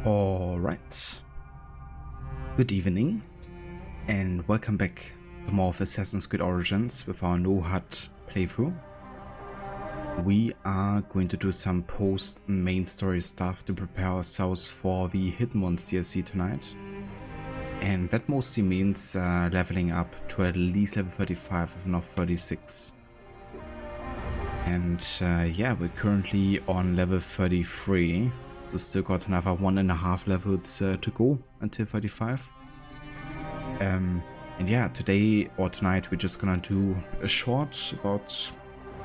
Alright, good evening and welcome back to more of Assassin's Creed Origins with our no HUD playthrough. We are going to do some post main story stuff to prepare ourselves for the Hidden Ones DLC tonight, and that mostly means leveling up to at least level 35 if not 36. And yeah, we're currently on level 33. So still got another 1.5 levels to go until 35. And yeah, today or tonight we're just gonna do a short, about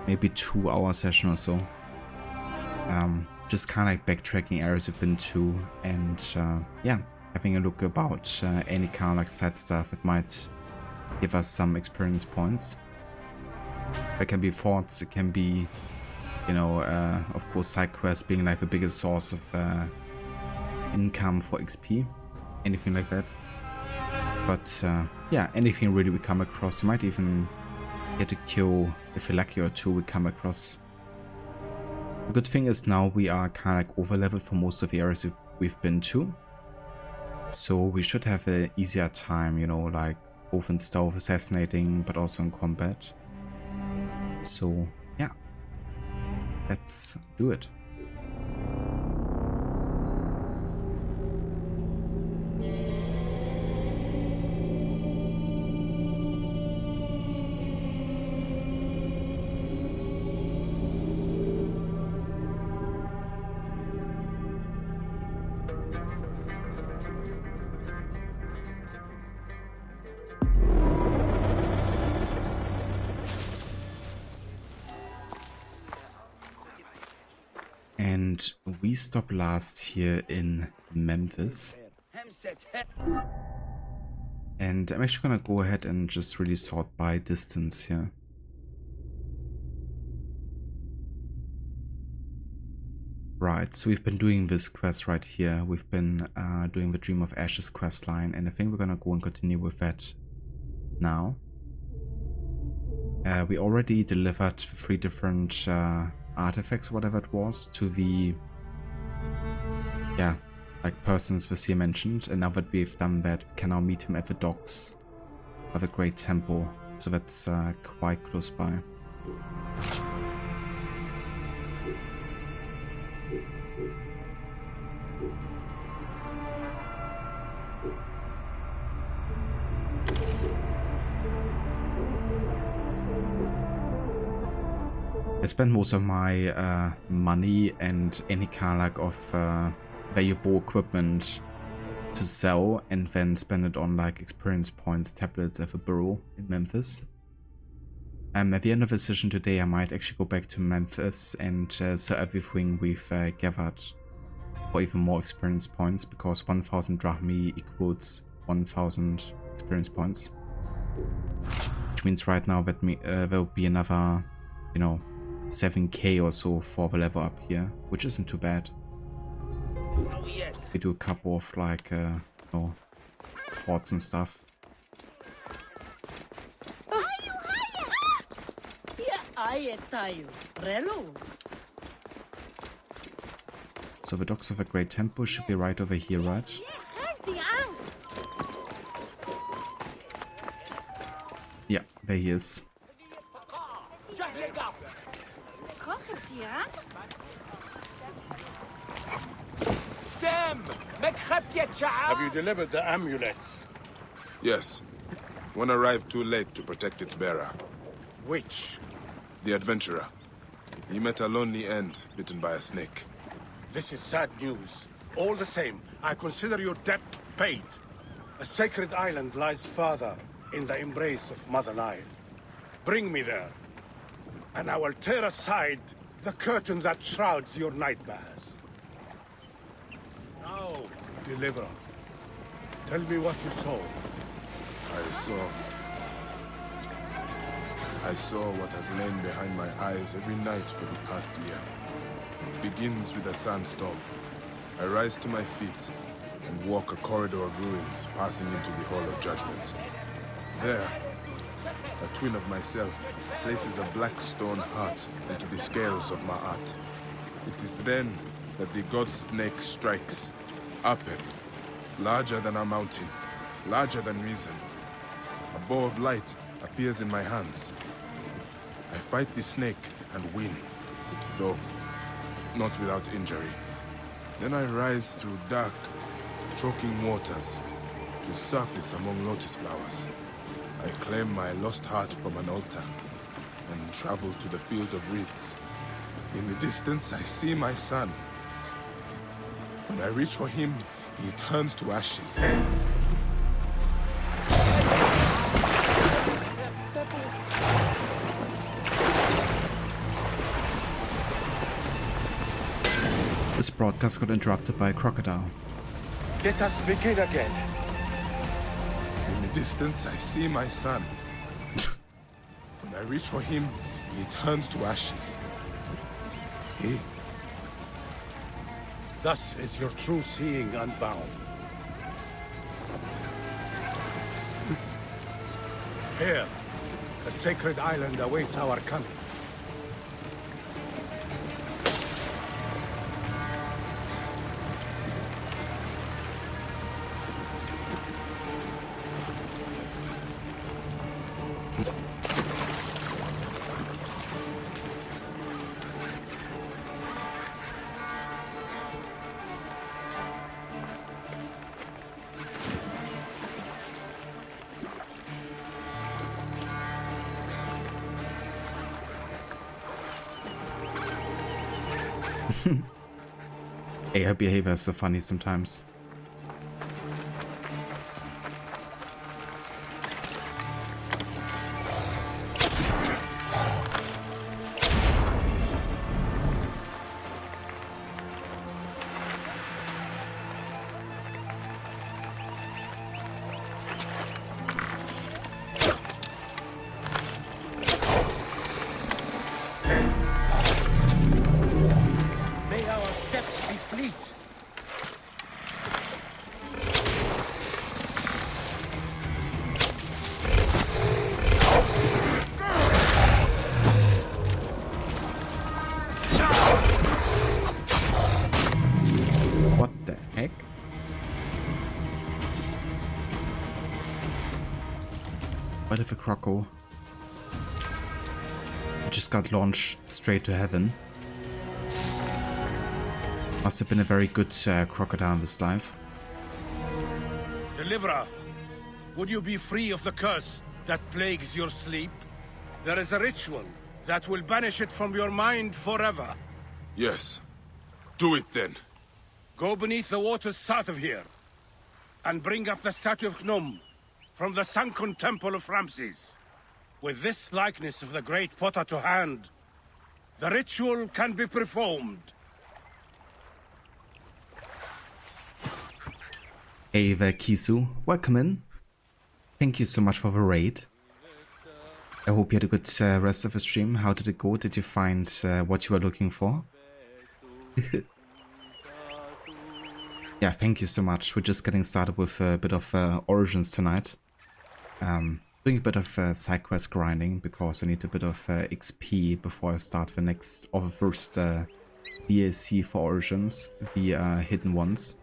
maybe 2-hour session or so. Just kind of like backtracking areas we've been to, and yeah, having a look about any kind of like side stuff that might give us some experience points. It can be forts, it can be, you know, of course side quests being like the biggest source of income for XP, anything like that. But yeah, anything really we come across. You might even get to kill a Phylake or two we come across. The good thing is now we are kind of like over leveled for most of the areas we've been to. So we should have an easier time, you know, like both in stealth assassinating but also in combat. So yeah, let's do it. And we stopped last here in Memphis. And I'm actually gonna go ahead and just really sort by distance here. Right, so we've been doing this quest right here. We've been doing the Dream of Ashes quest line, and I think we're gonna go and continue with that now. We already delivered 3 different artifacts, whatever it was, to the like persons the seer mentioned, and now that we've done that, we can now meet him at the docks of the Great Temple, so that's quite close by. I spent most of my money and any kind of valuable equipment to sell, and then spend it on like experience points, tablets at the borough in Memphis. At the end of the session today, I might actually go back to Memphis and sell everything we've gathered for even more experience points, because 1000 drachmi equals 1000 experience points. Which means right now that there will be another, you know, 7k or so for the level up here, which isn't too bad. Oh, yes. We do a couple of like, you know, forts and stuff. So the docks of the Great Temple should be right over here, right? Yeah, there he is. Have you delivered the amulets? Yes. One arrived too late to protect its bearer. Which? The adventurer. He met a lonely end, bitten by a snake. This is sad news. All the same, I consider your debt paid. A sacred island lies farther in the embrace of Mother Nile. Bring me there, and I will tear aside the curtain that shrouds your nightmares. Now, deliverer, tell me what you saw. I saw what has lain behind my eyes every night for the past year. It begins with a sandstorm. I rise to my feet and walk a corridor of ruins, passing into the Hall of Judgment. There, a twin of myself places a black stone heart into the scales of my art. It is then that the god snake strikes, Apep, larger than a mountain, larger than reason. A bow of light appears in my hands. I fight the snake and win, though not without injury. Then I rise through dark, choking waters to surface among lotus flowers. I claim my lost heart from an altar and travel to the field of reeds. In the distance, I see my son. When I reach for him, he turns to ashes. This broadcast got interrupted by a crocodile. Let us begin again. In the distance, I see my son. When I reach for him, he turns to ashes. He... Thus is your true seeing unbound. Here, a sacred island awaits our coming. Hey, her behavior is so funny sometimes. May our steps be fleet. What the heck? What if a croco just got launched straight to heaven? Must have been a very good crocodile in this life. Deliverer, would you be free of the curse that plagues your sleep? There is a ritual that will banish it from your mind forever. Yes. Do it then. Go beneath the waters south of here, and bring up the statue of Nome from the sunken temple of Ramses. With this likeness of the great potter to hand, the ritual can be performed. Hey there, Kisu. Welcome in. Thank you so much for the raid. I hope you had a good rest of the stream. How did it go? Did you find what you were looking for? Yeah, thank you so much. We're just getting started with a bit of Origins tonight. Doing a bit of side quest grinding because I need a bit of XP before I start the next or the first DLC for Origins, the hidden ones.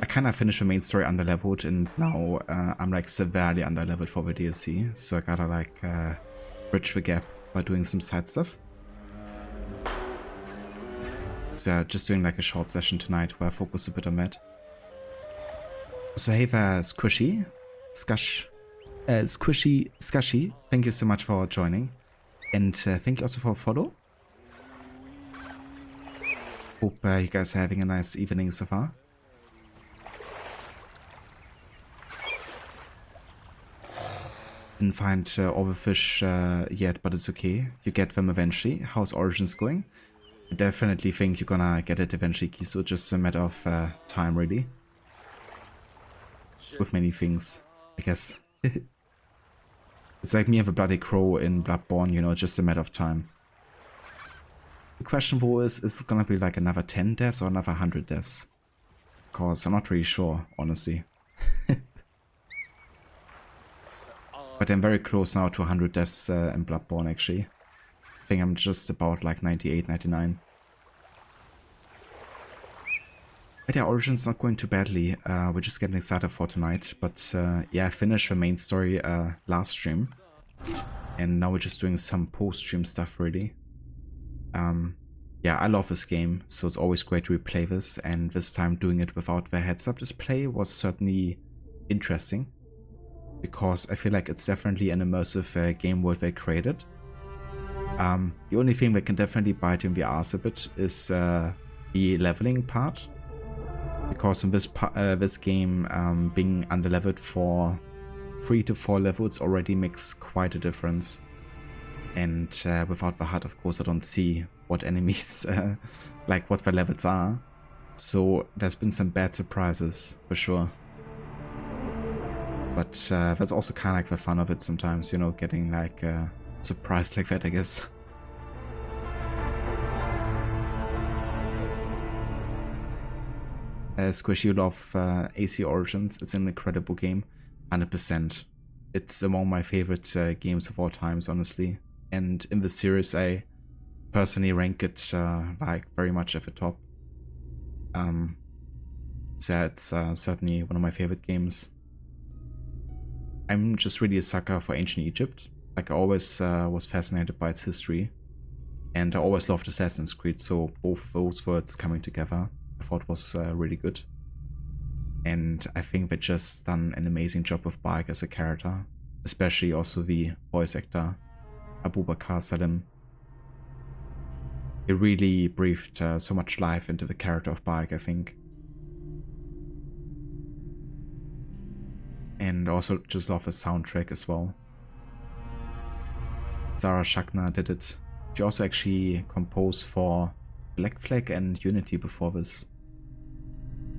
I kind of finished the main story underleveled, and now I'm like severely underleveled for the DLC, so I gotta like bridge the gap by doing some side stuff. So yeah, just doing like a short session tonight where I focus a bit on that. So hey there, Squishy, Scushy, thank you so much for joining, and thank you also for a follow. Hope you guys are having a nice evening so far. Didn't find all the fish yet, but it's okay. You get them eventually. How's Origins going? I definitely think you're gonna get it eventually, Kiso. Just a matter of time, really. With many things, I guess. It's like me and the Bloody Crow in Bloodborne, you know, just a matter of time. The question though is it gonna be like another 10 deaths or another 100 deaths? Because I'm not really sure, honestly. But I'm very close now to 100 deaths in Bloodborne, actually. I think I'm just about like 98, 99. But yeah, Origin's not going too badly. We're just getting excited for tonight. But yeah, I finished the main story last stream. And now we're just doing some post-stream stuff, really. Yeah, I love this game, so it's always great to replay this. And this time doing it without the heads-up display was certainly interesting. Because I feel like it's definitely an immersive game world they created. The only thing that can definitely bite in the arse a bit is the leveling part. Because in this game, being underleveled for 3 to 4 levels already makes quite a difference. And without the HUD, of course, I don't see what enemies, like what the levels are. So there's been some bad surprises, for sure. But that's also kind of like the fun of it sometimes, you know, getting like surprised like that, I guess. Squishy, you love AC Origins. It's an incredible game, 100%. It's among my favorite games of all times, honestly. And in the series, I personally rank it like very much at the top. So yeah, it's certainly one of my favorite games. I'm just really a sucker for ancient Egypt. Like I always was fascinated by its history. And I always loved Assassin's Creed, so both of those worlds coming together I thought was really good. And I think they just done an amazing job with Bayek as a character. Especially also the voice actor, Abubakar Salim. He really breathed so much life into the character of Bayek, I think. And also just love the soundtrack as well. Zara Shakna did it. She also actually composed for Black Flag and Unity before this.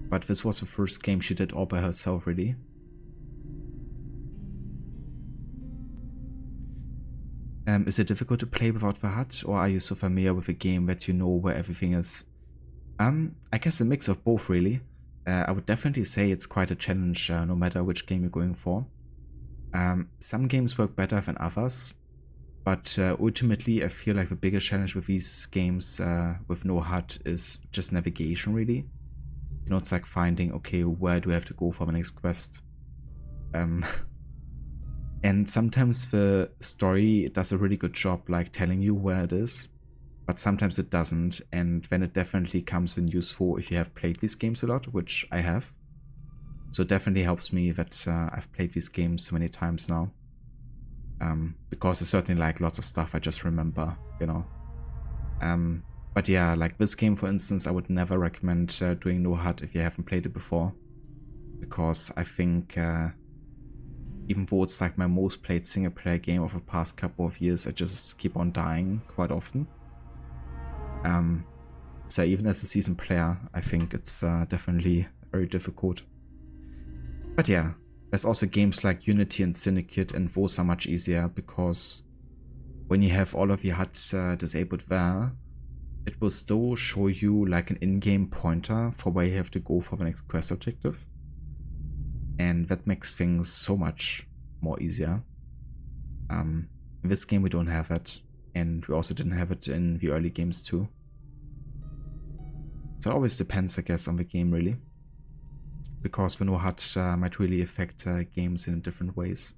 But this was the first game she did all by herself, really. Is it difficult to play without the HUD, or are you so familiar with the game that you know where everything is? I guess a mix of both, really. I would definitely say it's quite a challenge, no matter which game you're going for. Some games work better than others, but ultimately I feel like the biggest challenge with these games with no HUD is just navigation, really. You know, it's like finding, okay, where do I have to go for the next quest? And sometimes the story does a really good job, like telling you where it is, but sometimes it doesn't, and then it definitely comes in useful if you have played these games a lot, which I have. So it definitely helps me that I've played these games so many times now. Because I certainly like lots of stuff I just remember, you know. But yeah, like this game, for instance, I would never recommend doing no HUD if you haven't played it before. Because I think, even though it's like my most played single player game of the past couple of years, I just keep on dying quite often. So even as a seasoned player, I think it's definitely very difficult. But yeah, there's also games like Unity and Syndicate, and those are much easier because when you have all of your HUDs disabled there, it will still show you like an in-game pointer for where you have to go for the next quest objective. And that makes things so much more easier. In this game we don't have that, and we also didn't have it in the early games too. So it always depends, I guess, on the game, really. Because the no HUD might really affect games in different ways.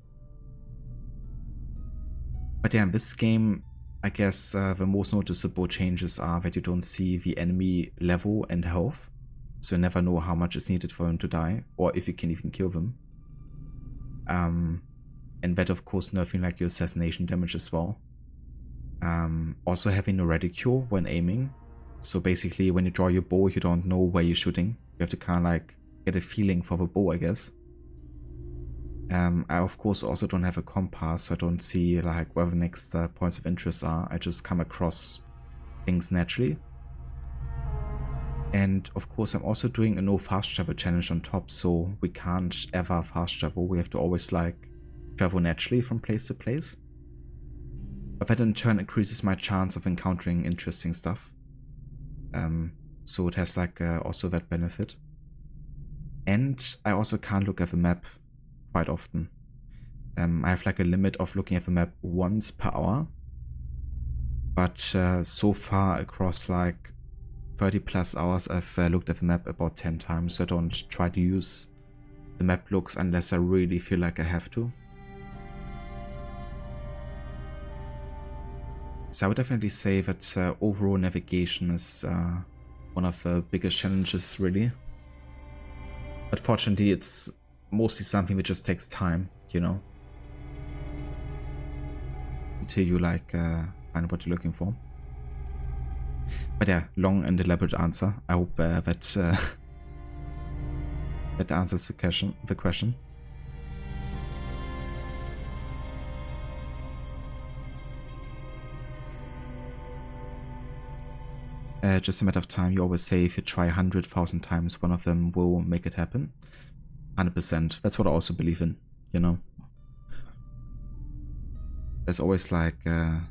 But yeah, in this game, I guess the most noticeable changes are that you don't see the enemy level and health. So you never know how much is needed for them to die, or if you can even kill them. And that, of course, nerfing like your assassination damage as well. Also having no reticule when aiming. So basically, when you draw your bow, you don't know where you're shooting. You have to kind of like get a feeling for the bow, I guess. I of course also don't have a compass, so I don't see like where the next points of interest are. I just come across things naturally. And of course I'm also doing a no fast travel challenge on top, so we can't ever fast travel. We have to always like travel naturally from place to place. But that in turn increases my chance of encountering interesting stuff. So it has like also that benefit. And I also can't look at the map quite often. I have like a limit of looking at the map once per hour. But so far across like 30 plus hours I've looked at the map about 10 times. So I don't try to use the map looks unless I really feel like I have to. So I would definitely say that overall navigation is one of the biggest challenges, really. But fortunately, it's mostly something that just takes time, you know, until you like find what you're looking for. But yeah, long and elaborate answer. I hope that that answers the question. Just a matter of time. You always say if you try 100,000 times, one of them will make it happen. 100%. That's what I also believe in, you know. There's always like a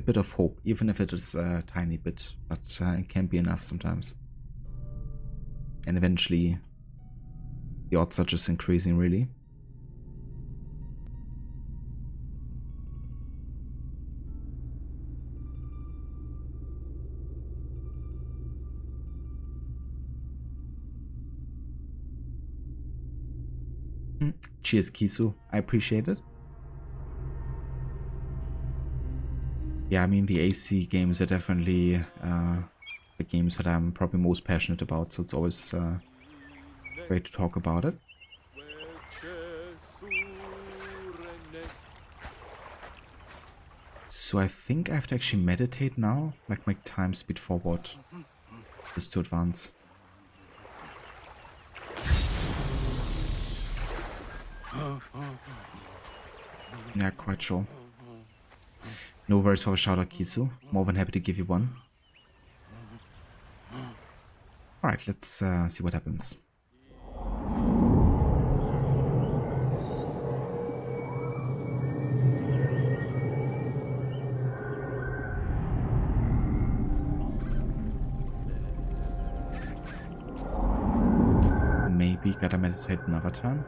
bit of hope, even if it is a tiny bit, but it can be enough sometimes. And eventually, the odds are just increasing, really. Cheers, Kisu. I appreciate it. Yeah, I mean, the AC games are definitely the games that I'm probably most passionate about, so it's always great to talk about it. So I think I have to actually meditate now, like make time speed forward, just to advance. Yeah, quite sure. No worries for a shout out, Kisu. More than happy to give you one. Alright, let's see what happens. Maybe gotta meditate another time.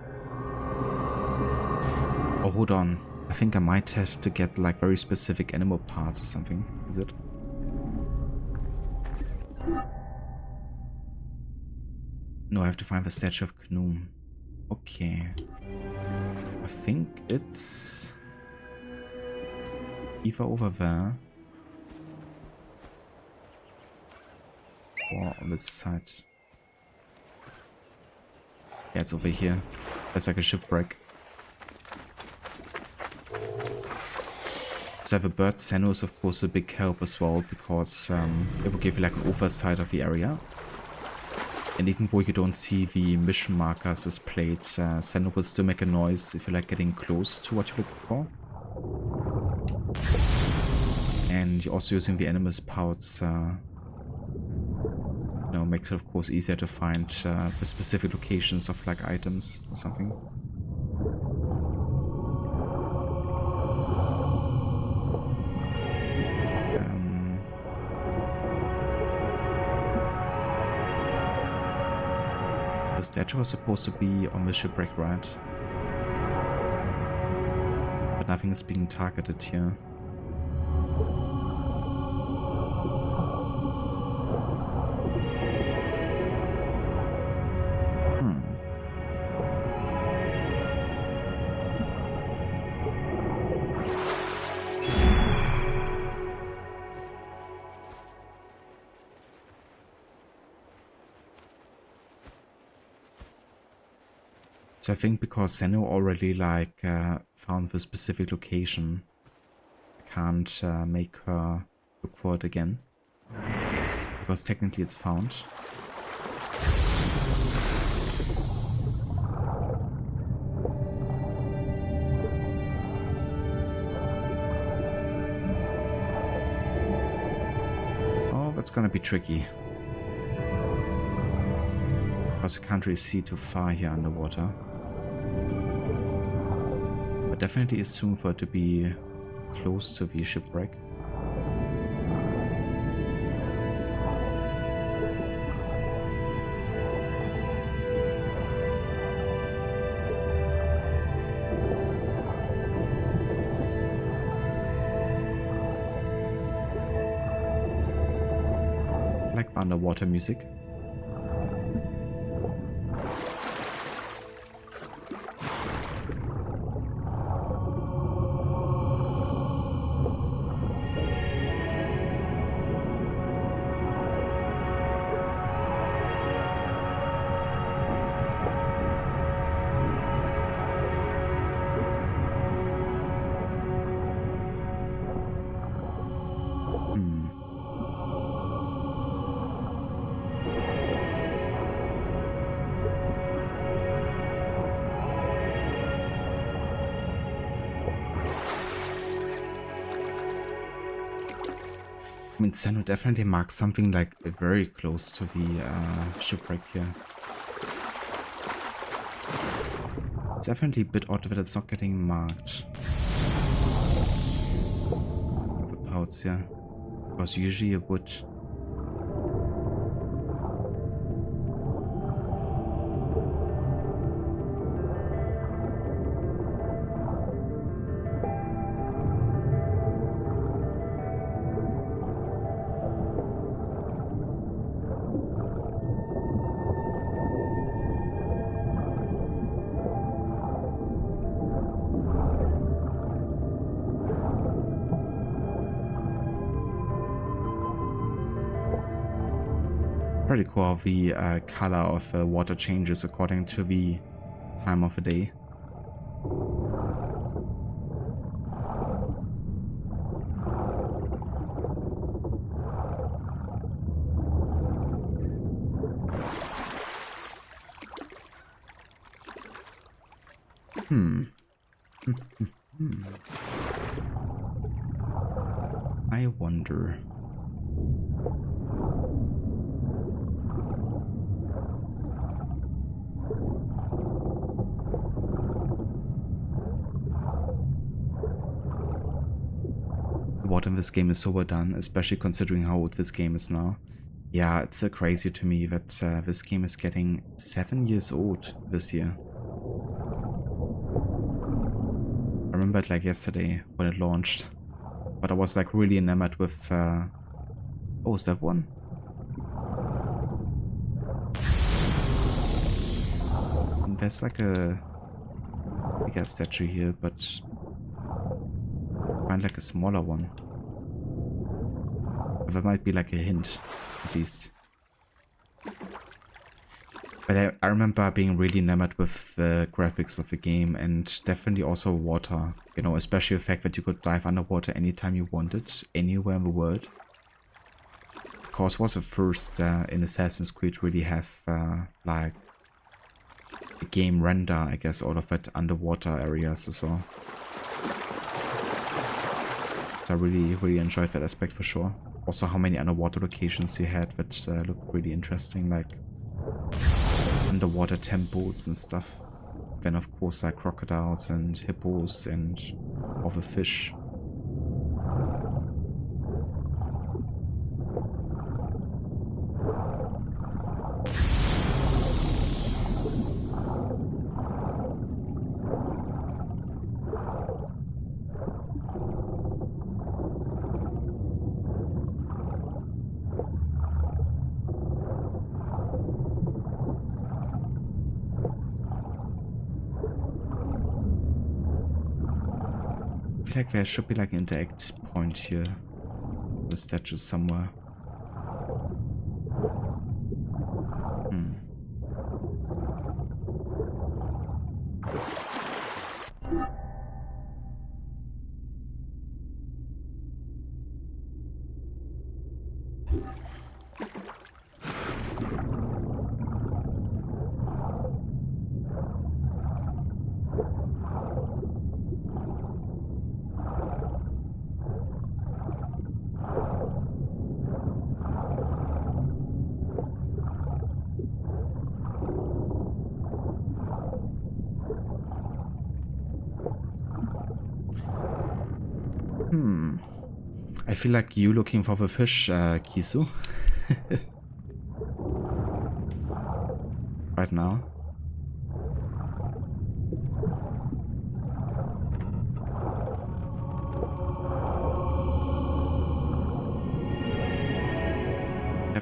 Oh, hold on. I think I might have to get like very specific animal parts or something. Is it? No, I have to find the statue of Nome. Okay. I think it's either over there or on this side. Yeah, it's over here. There's like a shipwreck. So have a bird seno is of course a big help as well, because it will give you like an oversight of the area. And even though you don't see the mission markers displayed, seno will still make a noise if you're like getting close to what you're looking for. And you're also using the animal's pouts, you know, makes it of course easier to find the specific locations of like items or something. The statue was supposed to be on the shipwreck, right? But nothing is being targeted here. So I think because Seno already like found the specific location, I can't make her look for it again, because technically it's found. Oh, that's gonna be tricky, because you can't really see too far here underwater. Definitely assume for it to be close to the shipwreck. like the underwater music. I mean, Sano definitely marks something like very close to the shipwreck here. It's definitely a bit odd that it's not getting marked. The parts here, because usually it would. Pretty cool how the color of the water changes according to the time of the day. I wonder. Water in this game is so well done, especially considering how old this game is now. Yeah, it's crazy to me that this game is getting 7 years old this year. I remember it like yesterday when it launched, but I was like really enamored with oh, is that one? And there's like a bigger statue here, but find like a smaller one. That might be like a hint, at least. But I remember being really enamored with the graphics of the game and definitely also water. You know, especially the fact that you could dive underwater anytime you wanted, anywhere in the world. Of course, it was the first in Assassin's Creed to really have like the game render, I guess, all of that underwater areas as well. So I really enjoyed that aspect for sure. Also, how many underwater locations you had that looked really interesting, like underwater temples and stuff. Then of course like crocodiles and hippos and other fish. I feel like there should be like an interact point here. The statue somewhere. I feel like you looking for the fish, Kisu. Right now.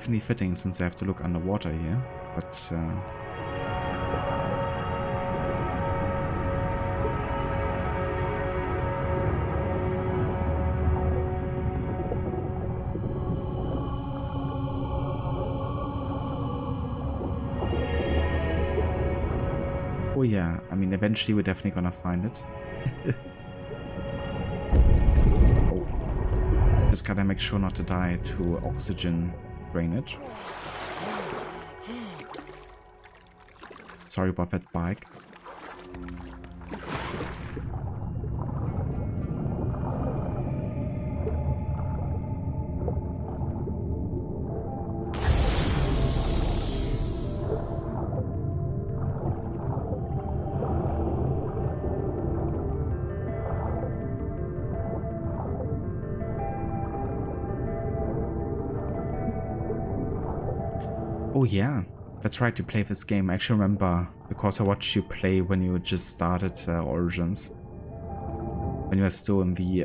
definitely fitting since I have to look underwater here, but oh yeah, I mean, eventually we're definitely gonna find it. Oh. Just gotta make sure not to die to oxygen drainage. Sorry about that bike. Oh yeah, that's right, you play this game. I actually remember, because I watched you play when you just started Origins. When you were still in the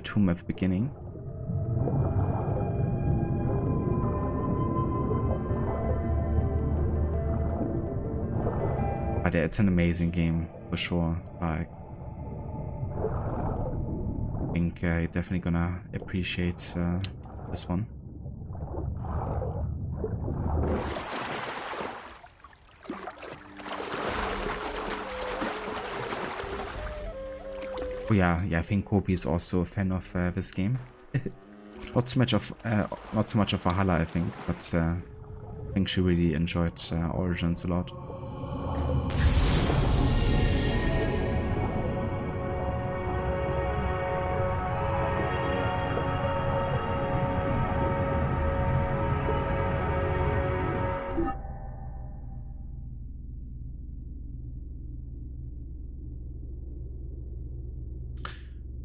tomb at the beginning. But yeah, it's an amazing game, for sure. Like, I think you're definitely gonna appreciate this one. Oh yeah, I think Kobe is also a fan of this game. not so much of Valhalla, I think, but I think she really enjoyed Origins a lot.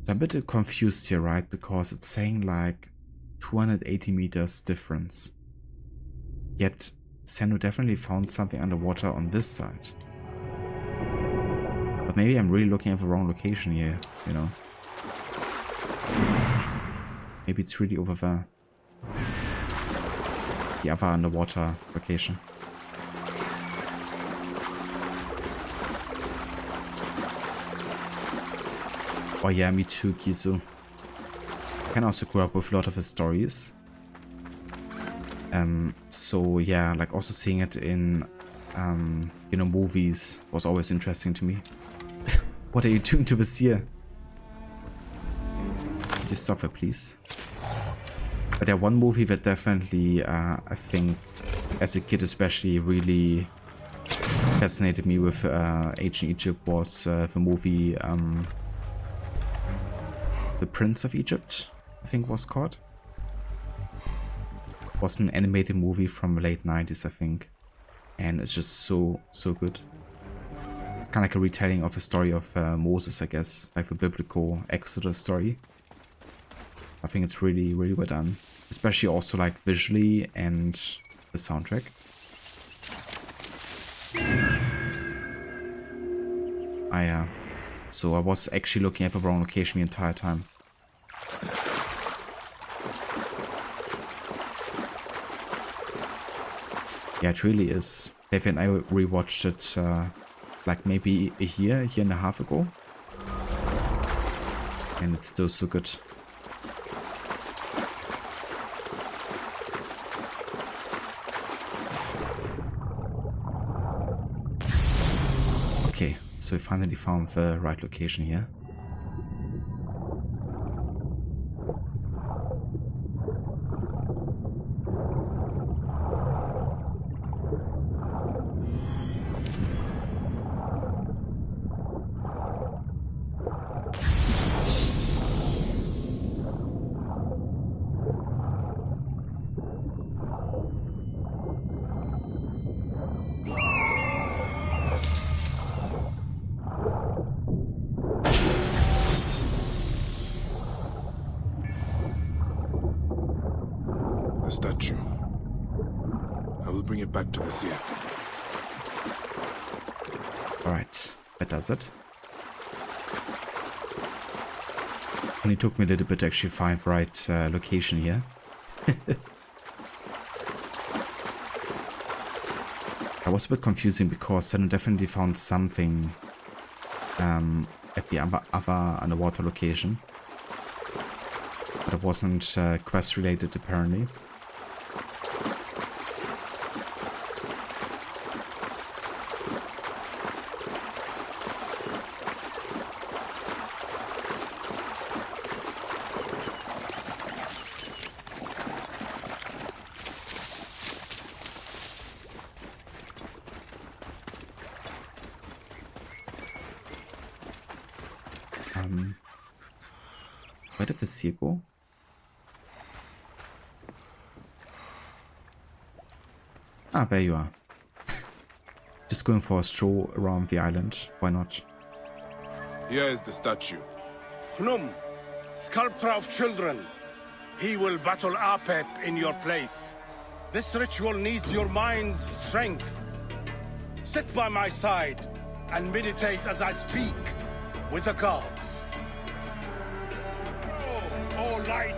I'm a bit confused here, right? Because it's saying like 280 meters difference. Yet Senno definitely found something underwater on this side. But maybe I'm really looking at the wrong location here, you know? Maybe it's really over there. The other underwater location. Oh yeah, me too, Kisu. I can also grow up with a lot of his stories. So yeah, like also seeing it in, you know, movies was always interesting to me. What are you doing to this here? Could you stop there, please? But yeah, one movie that definitely, I think, as a kid especially, really fascinated me with ancient Egypt was the movie The Prince of Egypt, I think was called. It was an animated movie from the late 90s, I think. And it's just so good. It's kind of like a retelling of the story of Moses, I guess. Like the biblical Exodus story. I think it's really well done. Especially also like visually and the soundtrack. So I was actually looking at the wrong location the entire time. Yeah, it really is. David and I rewatched it like maybe a year and a half ago. And it's still so good. Okay, so we finally found the right location here. The statue. I will bring it back to the sea. Alright, that does it. And it took me a little bit to actually find the right location here. That was a bit confusing because Senna definitely found something at the other underwater location. But it wasn't quest related apparently. Where did the seal go? Ah, there you are. Just going for a stroll around the island. Why not? Here is the statue. Nome, sculptor of children. He will battle Apep in your place. This ritual needs your mind's strength. Sit by my side and meditate as I speak with the gods. Oh, light!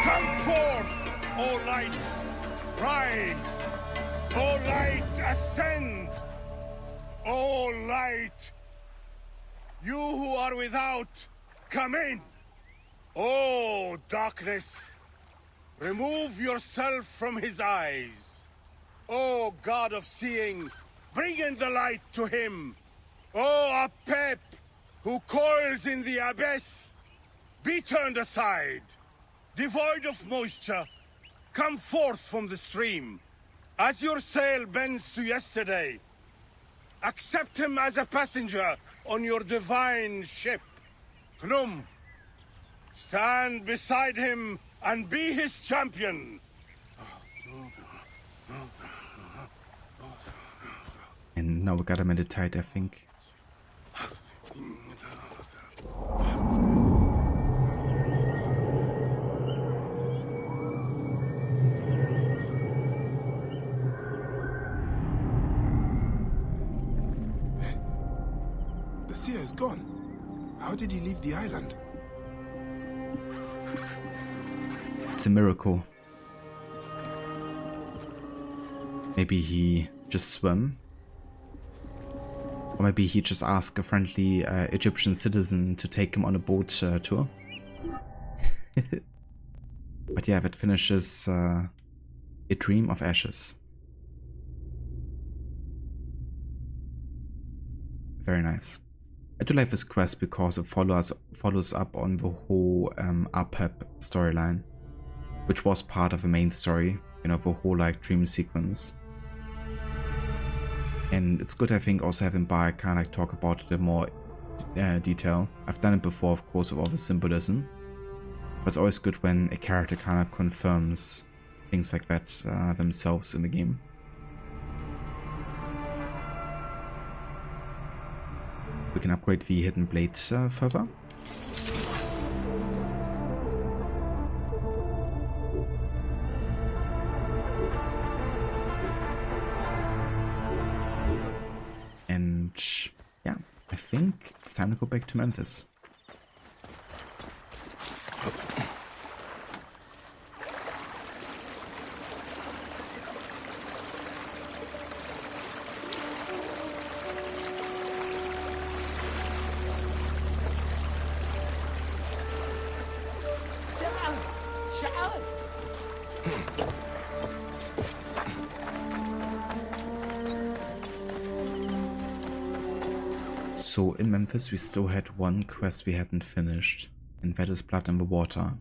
Come forth, O light! Rise! O light, ascend! O light! You who are without, come in! O darkness, remove yourself from his eyes. O God of seeing, bring in the light to him. O Apep, who coils in the abyss, be turned aside. Devoid of moisture, come forth from the stream. As your sail bends to yesterday, accept him as a passenger on your divine ship. Nome, stand beside him and be his champion. And now we gotta meditate, I think. The seer is gone. How did he leave the island? It's a miracle. Maybe he just swam. Or maybe he just asked a friendly Egyptian citizen to take him on a boat tour. But yeah, that finishes A Dream of Ashes. Very nice. I do like this quest because it follows up on the whole Apep storyline, which was part of the main story, you know, the whole like dream sequence. And it's good, I think, also having Bar kind of like talk about it in more detail. I've done it before, of course, with all the symbolism, but it's always good when a character kind of confirms things like that themselves in the game. We can upgrade the hidden blade further. And yeah, I think it's time to go back to Memphis. So in Memphis we still had one quest we hadn't finished, and that is Blood in the Water.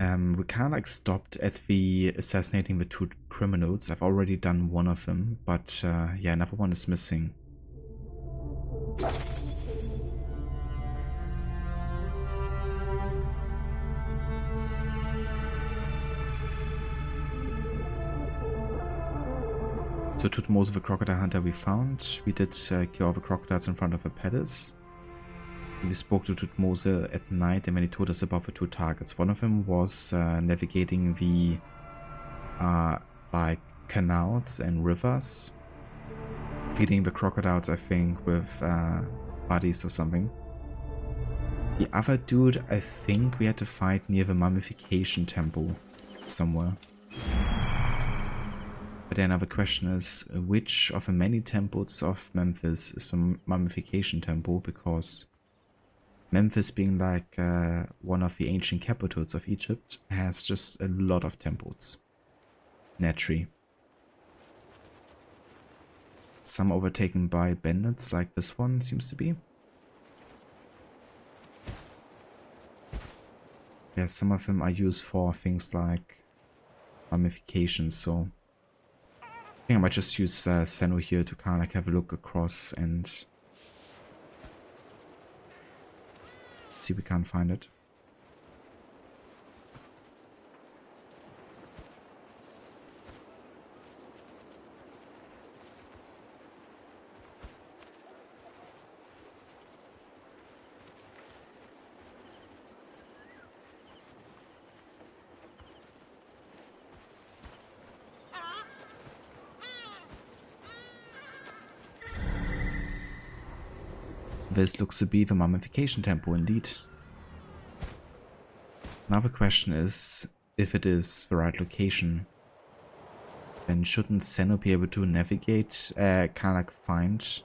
We kinda like stopped at the assassinating the two criminals. I've already done one of them, but yeah, another one is missing. So Tutmose, the crocodile hunter we found. We did kill all the crocodiles in front of the palace. We spoke to Tutmose at night, and when he told us about the two targets. One of them was navigating the like canals and rivers, feeding the crocodiles, I think, with bodies or something. The other dude, I think we had to fight near the mummification temple somewhere. But then another question is, which of the many temples of Memphis is the mummification temple? Because Memphis, being like one of the ancient capitals of Egypt, has just a lot of temples. Naturally. Some overtaken by bandits, like this one seems to be. Yeah, some of them are used for things like mummification, so I think I might just use Senno here to kind of like have a look across and see if we can't find it. This looks to be the mummification temple indeed. Now the question is, if it is the right location, then shouldn't Senno be able to navigate, kind of like find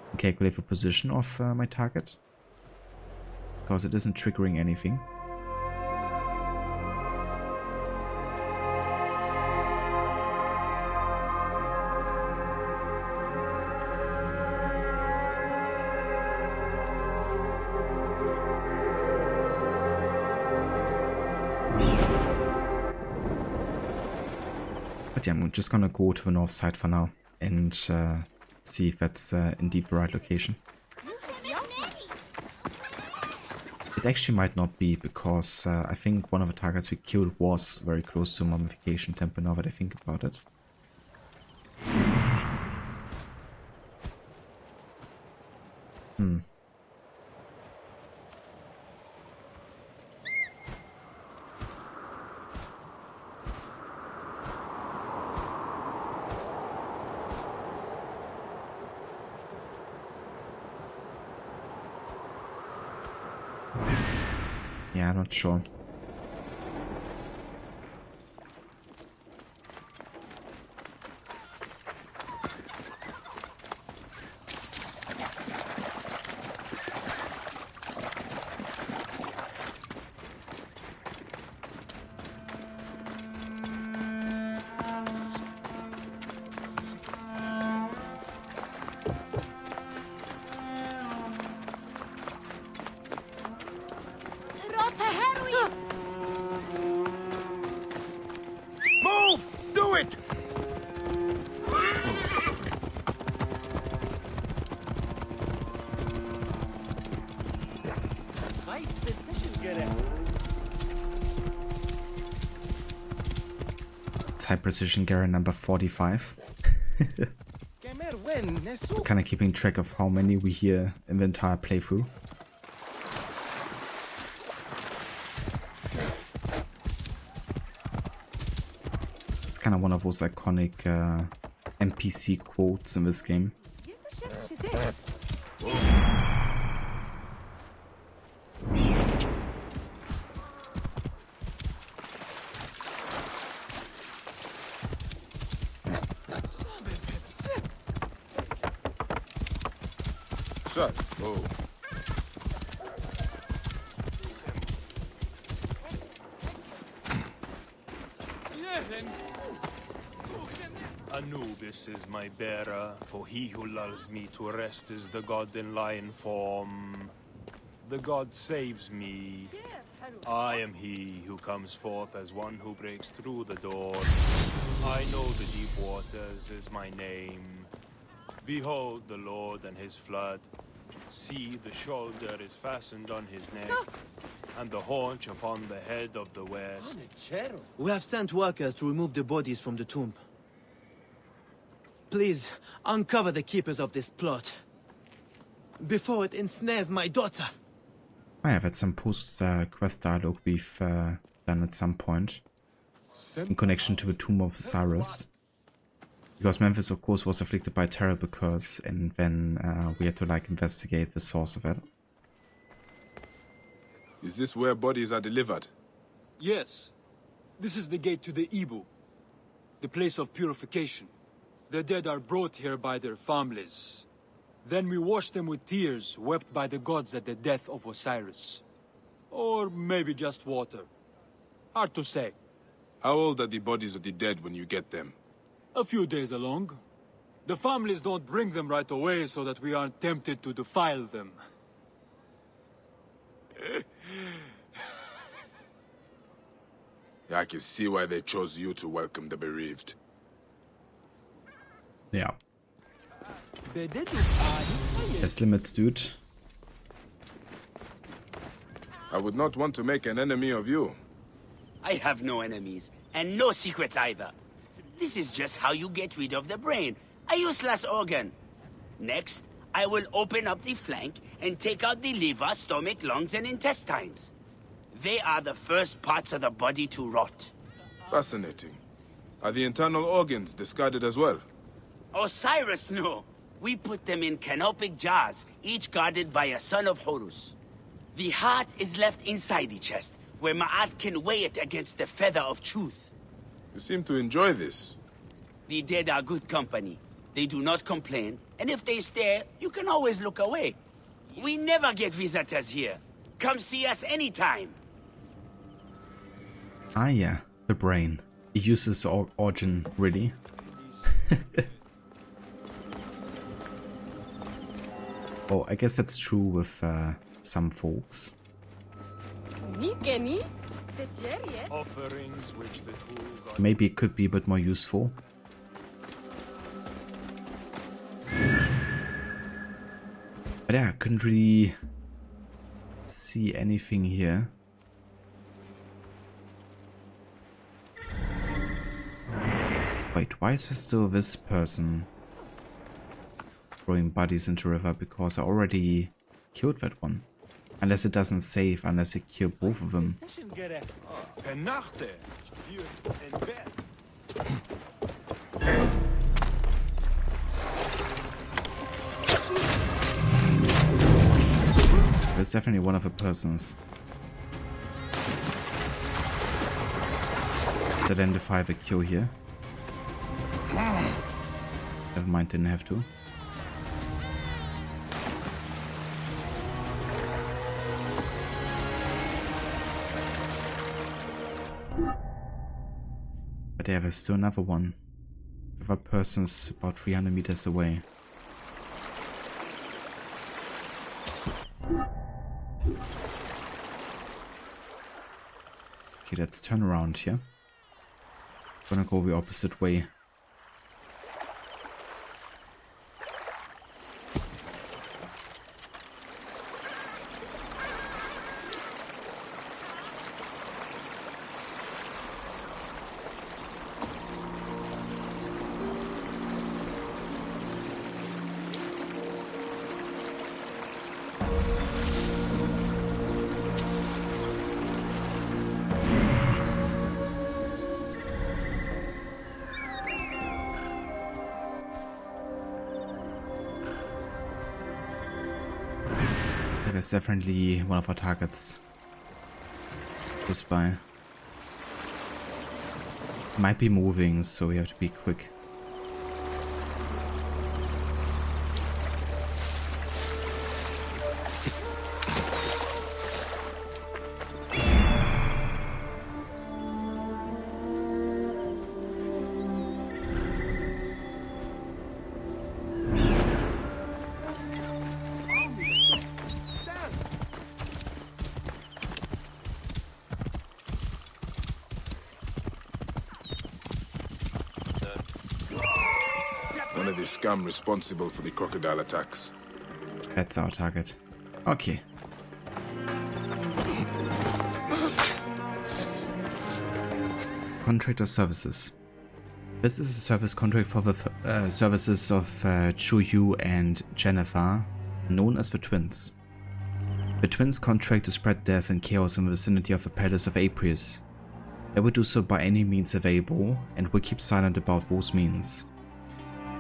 and calculate the position of my target? Because it isn't triggering anything. But yeah, I'm just gonna go to the north side for now and see if that's indeed the right location. It actually might not be, because I think one of the targets we killed was very close to a mummification temple, now that I think about it. Yeah, I'm not sure. Move! Do it! Nice decision, Gere. It's high precision Garen number 45. We're kind of keeping track of how many we hear in the entire playthrough. It's kind of one of those iconic NPC quotes in this game. Shut. Oh. Anubis is my bearer, for he who lulls me to rest is the god in lion form. The god saves me. I am he who comes forth as one who breaks through the door. I know the deep waters is my name. Behold the Lord and his flood. See, the shoulder is fastened on his neck, and the haunch upon the head of the west. We have sent workers to remove the bodies from the tomb. Please, uncover the keepers of this plot, before it ensnares my daughter. I have had some post-quest dialogue we've done at some point in connection to the Tomb of Osiris. Because Memphis, of course, was afflicted by a terrible curse, and then we had to like investigate the source of it. Is this where bodies are delivered? Yes. This is the gate to the Ibu. the place of purification. The dead are brought here by their families. Then we wash them with tears wept by the gods at the death of Osiris. Or maybe just water. Hard to say. How old are the bodies of the dead when you get them? A few days along. The families don't bring them right away so that we aren't tempted to defile them. I can see why they chose you to welcome the bereaved. Ja. There's limits, dude. I would not want to make an enemy of you. I have no enemies, and no secrets either. This is just how you get rid of the brain, a useless organ. Next, I will open up the flank and take out the liver, stomach, lungs, and intestines. They are the first parts of the body to rot. Fascinating. Are the internal organs discarded as well? Osiris knew. We put them in canopic jars, each guarded by a son of Horus. The heart is left inside the chest, where Ma'at can weigh it against the feather of truth. You seem to enjoy this. The dead are good company. They do not complain, and if they stare, you can always look away. We never get visitors here. Come see us anytime. Ah yeah, the brain. It uses origin, really. Oh, I guess that's true with some folks. Offerings which the two gods... Maybe it could be a bit more useful. But yeah, I couldn't really see anything here. Wait, why is there still this person throwing bodies into river? Because I already killed that one. Unless it doesn't save, unless it killed both of them. There's definitely one of the persons. Let's identify the kill here. Never mind, didn't have to. But yeah, there's still another one. The other person's about 300 meters away. Okay, let's turn around here. Gonna go the opposite way. There's definitely one of our targets close by. Might be moving, so we have to be quick. One of the scum responsible for the crocodile attacks. That's our target. Okay. Contractor services. This is a service contract for the services of Chuyu and Jennifer, known as the Twins. The Twins contract to spread death and chaos in the vicinity of the Palace of Aprius. They will do so by any means available and will keep silent about those means.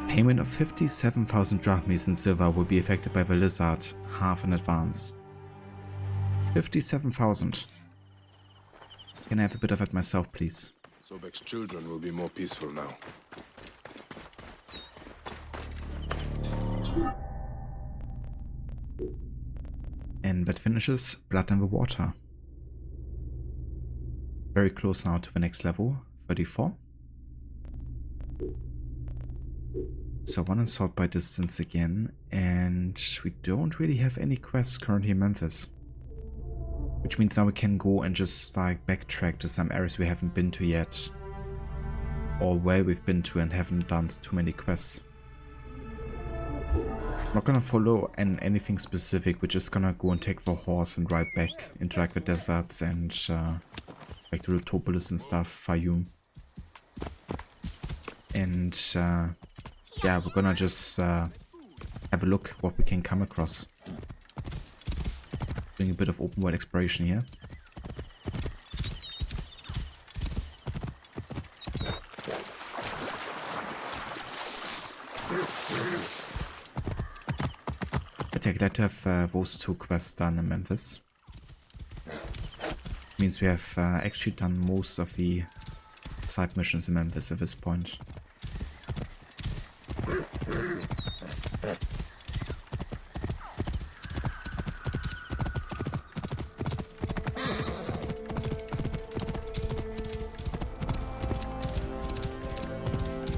Payment of 57,000 drachmas in silver will be effected by the Lizard, half in advance. 57,000. Can I have a bit of it myself, please? Sobek's children will be more peaceful now. And that finishes Blood in the Water. Very close now to the next level, 34. So one assault by distance again, and we don't really have any quests currently in Memphis. Which means now we can go and just like backtrack to some areas we haven't been to yet. Or where we've been to and haven't done too many quests. I'm not gonna follow anything specific, we're just gonna go and take the horse and ride back into like the deserts and like the Lutopolis and stuff, Fayum. And yeah, we're gonna just have a look what we can come across. Doing a bit of open world exploration here. I'm glad to have those 2 quests done in Memphis. Means we have actually done most of the side missions in Memphis at this point.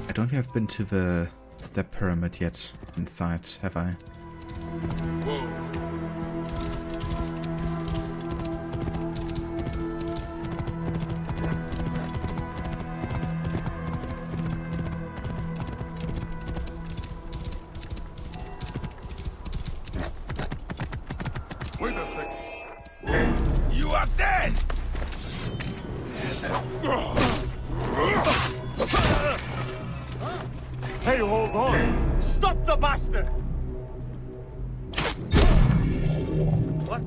I don't think I've been to the step pyramid yet inside, have I? You are dead! Hey, hold on! Stop the bastard! What?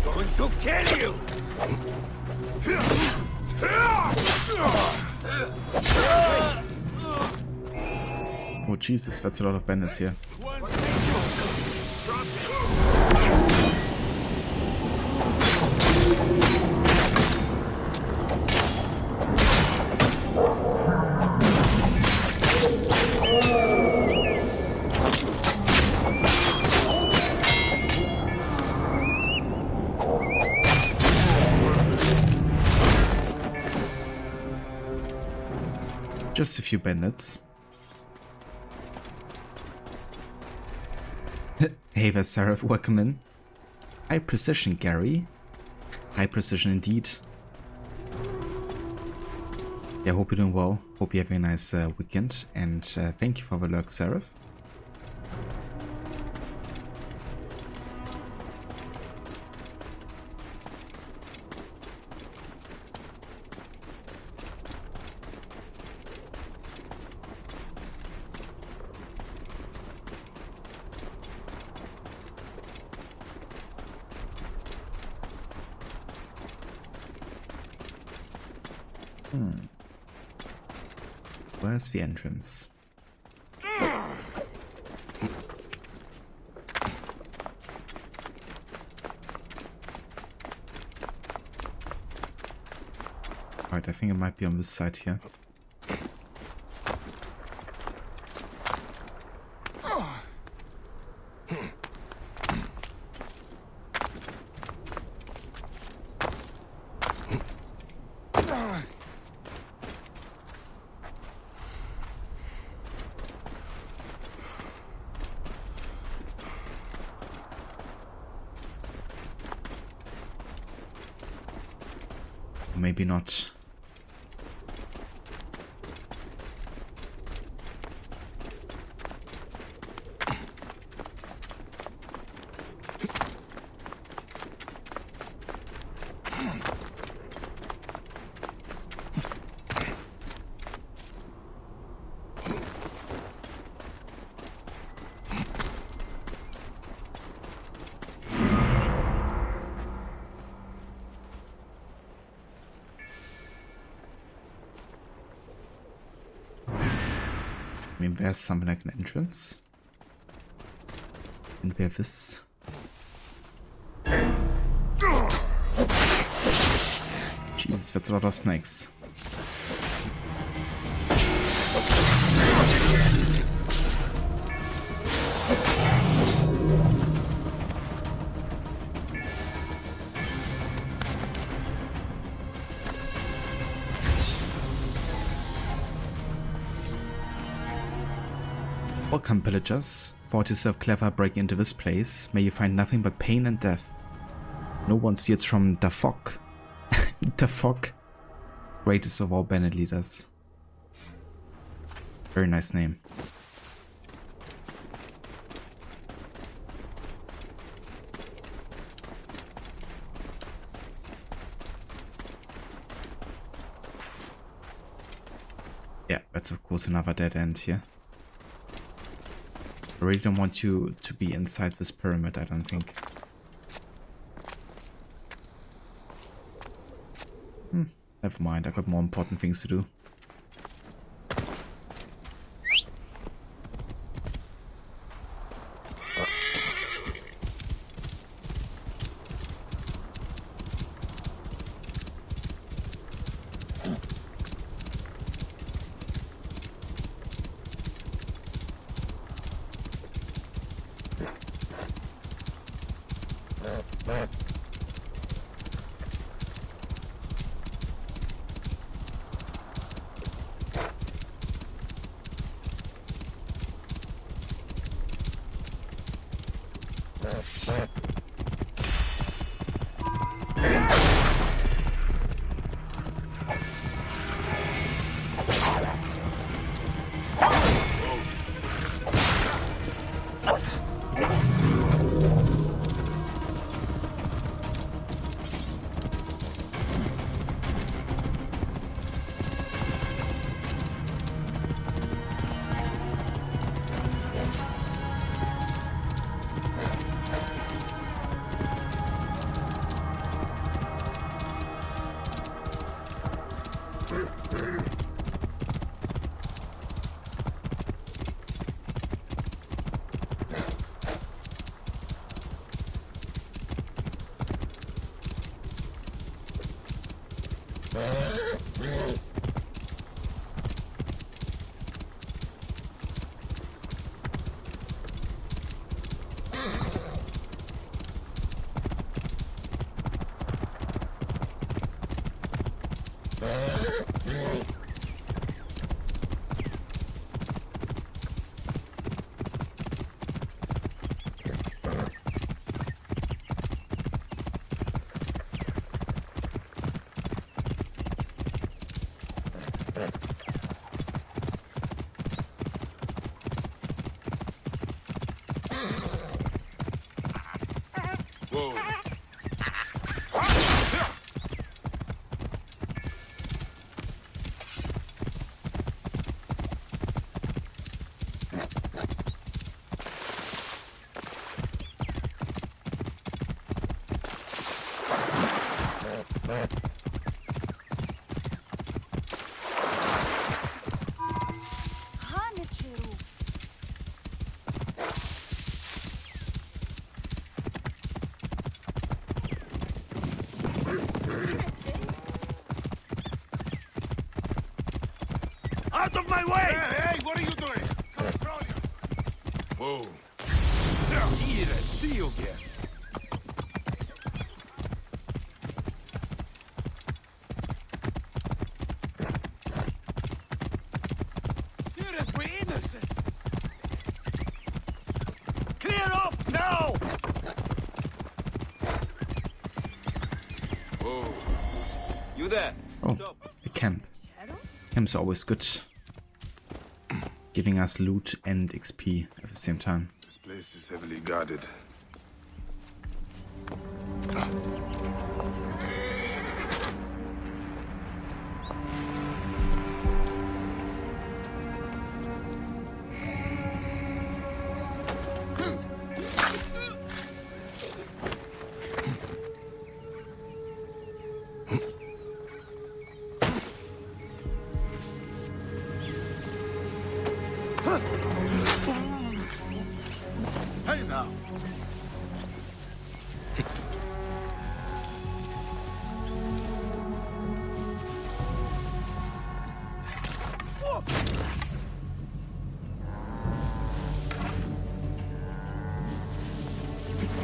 Going to kill you! Oh Jesus, that's a lot of bandits here. Just a few bandits. Hey there, Seraph, welcome in. High precision, Gary. High precision indeed. Yeah, hope you're doing well. Hope you're having a nice weekend. And thank you for the lurk, Seraph. Where's the entrance? Right, I think it might be on this side here. Maybe not. I mean, there's something like an entrance. in Memphis. Jesus, that's a lot of snakes. Welcome, pillagers. Thought yourself clever breaking into this place. May you find nothing but pain and death. No one steals from the fog. The fog. Greatest of all bandit leaders. Very nice name. Yeah, that's of course another dead end here. I really don't want you to be inside this pyramid, I don't think. Never mind, I got more important things to do. Out of my way! Hey, what are you doing? Whoa. Mira, tío, que. We're innocent! Clear off now! Whoa. You there? Oh, a camp. Camp's always good. Giving us loot and XP at the same time. This place is heavily guarded. Hey now,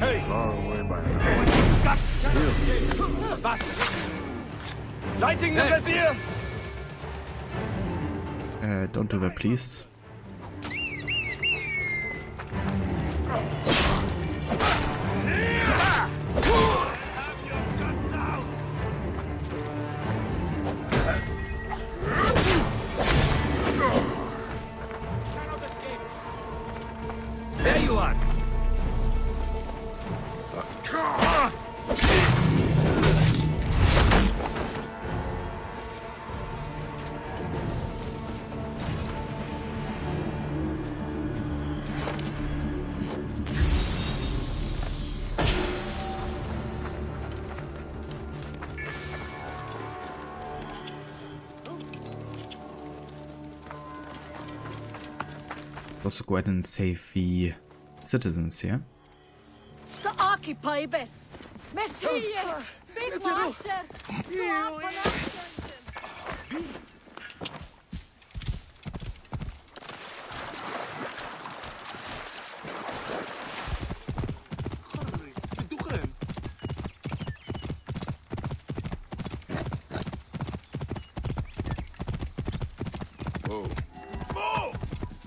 Far away by now. Still. Lighting the vizier! Don't do that, please. There you are! Also go ahead and save the citizens here. Så occupy bes. Merci. Big washer. Oh.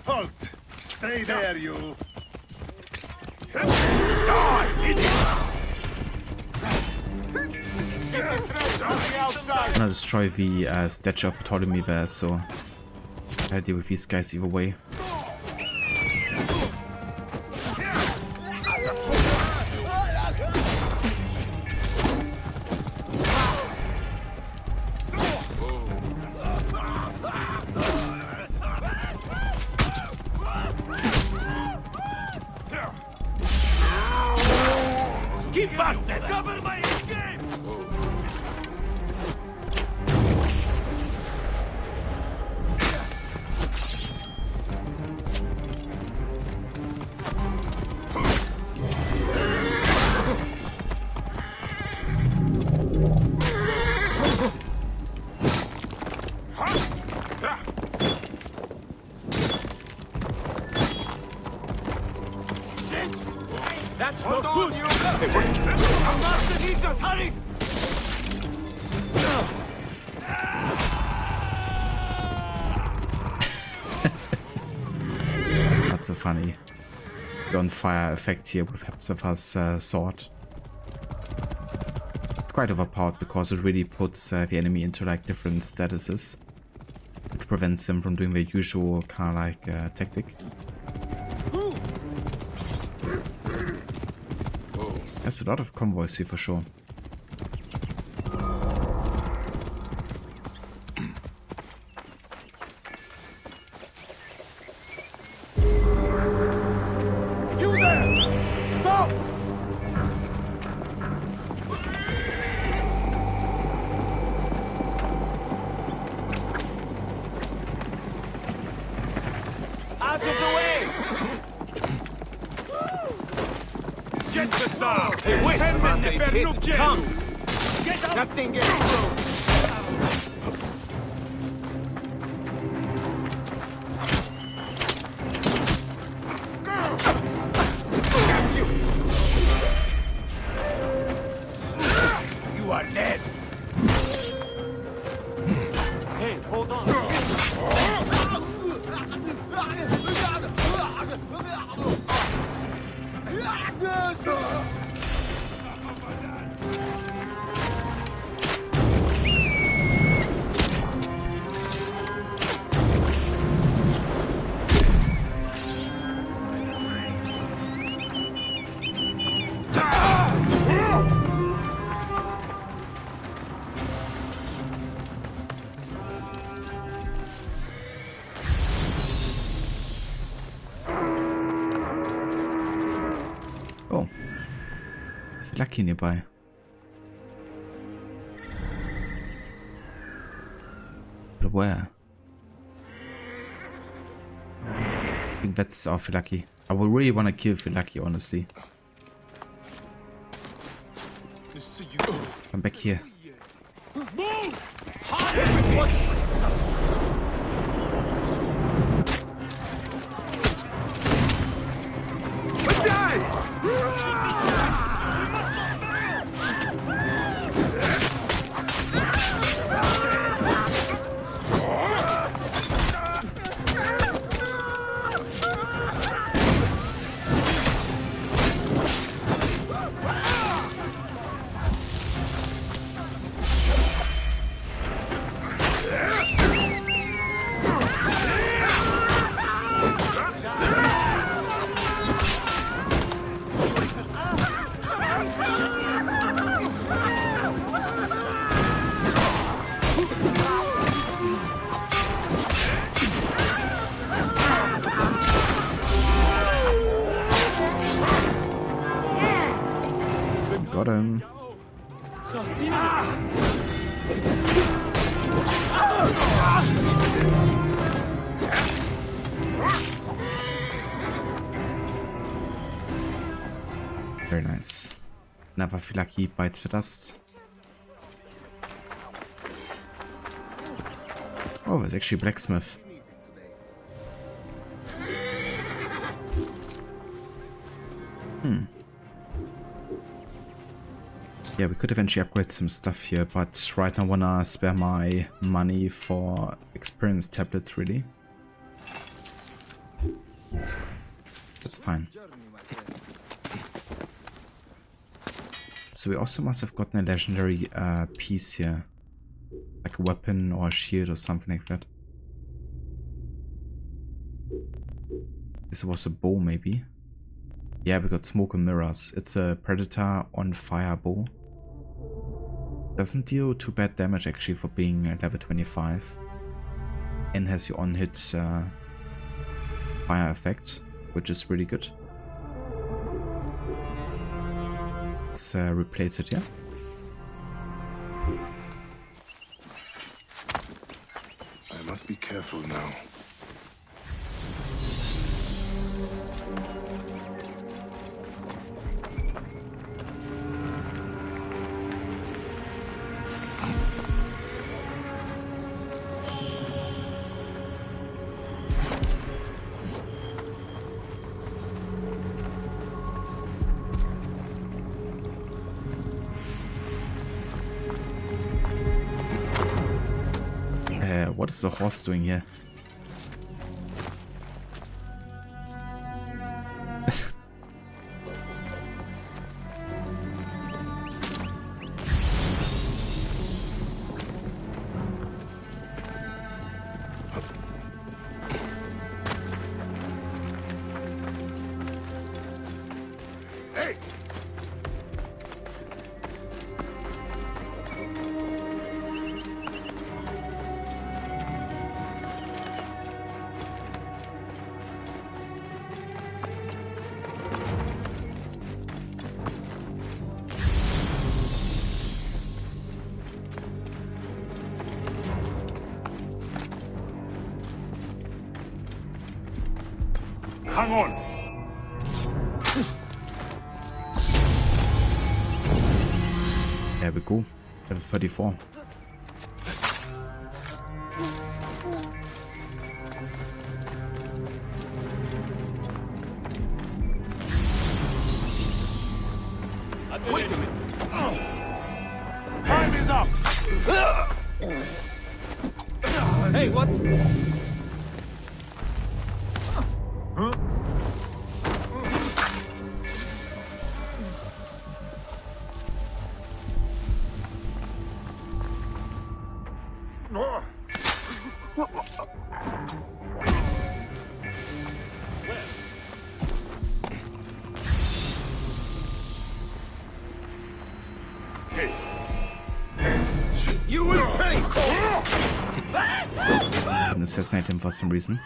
Halt! Stay there, you! I'm gonna destroy the statue of Ptolemy there, so I'll deal with these guys either way. Keep back! Cover my escape! That's not good! Our master needs us! Hurry! That's so funny. The on fire effect here with Hepzephah's sword. It's quite overpowered because it really puts the enemy into like different statuses, which prevents them from doing their usual kind of like tactic. There's a lot of convoys here for sure. You there! Stop! Out of the way! Get the sound! Hey, wait! Master is hit! Come! Get up! That thing gets through! Got you! You are dead! Hey, hold on! Oh. Phylake nearby. But where? I think that's our Phylake. I would really want to kill Phylake, honestly. Come back here. Got him. Very nice. Another Phylake bites the dust. Oh, there's actually a blacksmith. Yeah, we could eventually upgrade some stuff here, but right now I wanna spare my money for experience tablets, really. That's fine. So we also must have gotten a legendary piece here. Like a weapon or a shield or something like that. This was a bow, maybe. Yeah, we got smoke and mirrors. It's a predator on fire bow. Doesn't deal too bad damage actually for being level 25. And has your on-hit fire effect, which is really good. Let's replace it, yeah? I must be careful now. What is the horse doing here? Hey! Hang on! There we go. Level 34. Wait a minute! Time is up! Hey, what? You will pay! And assassinate him for some reason.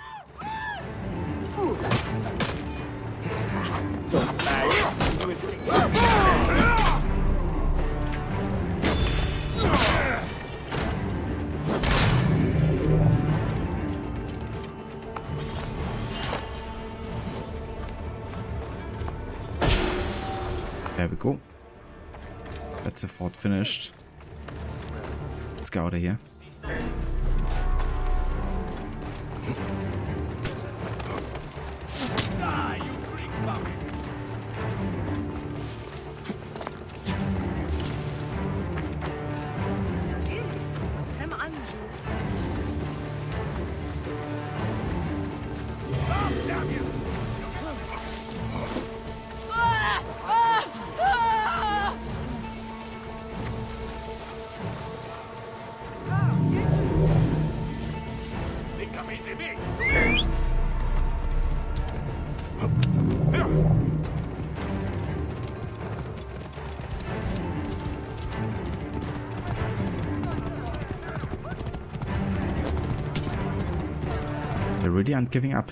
There we go. That's the fort finished. Let's get out of here. They really aren't giving up.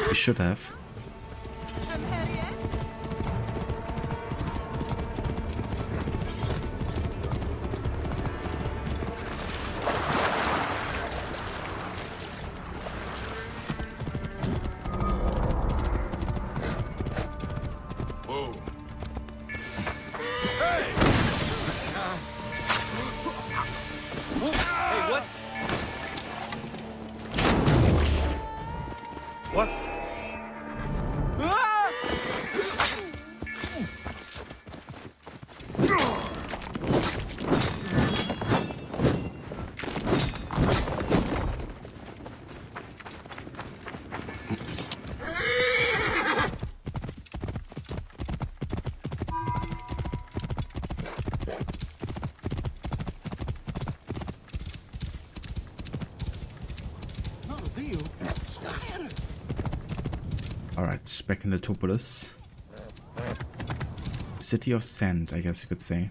We should have. What? Alright, back in Letopolis. City of Sand, I guess you could say.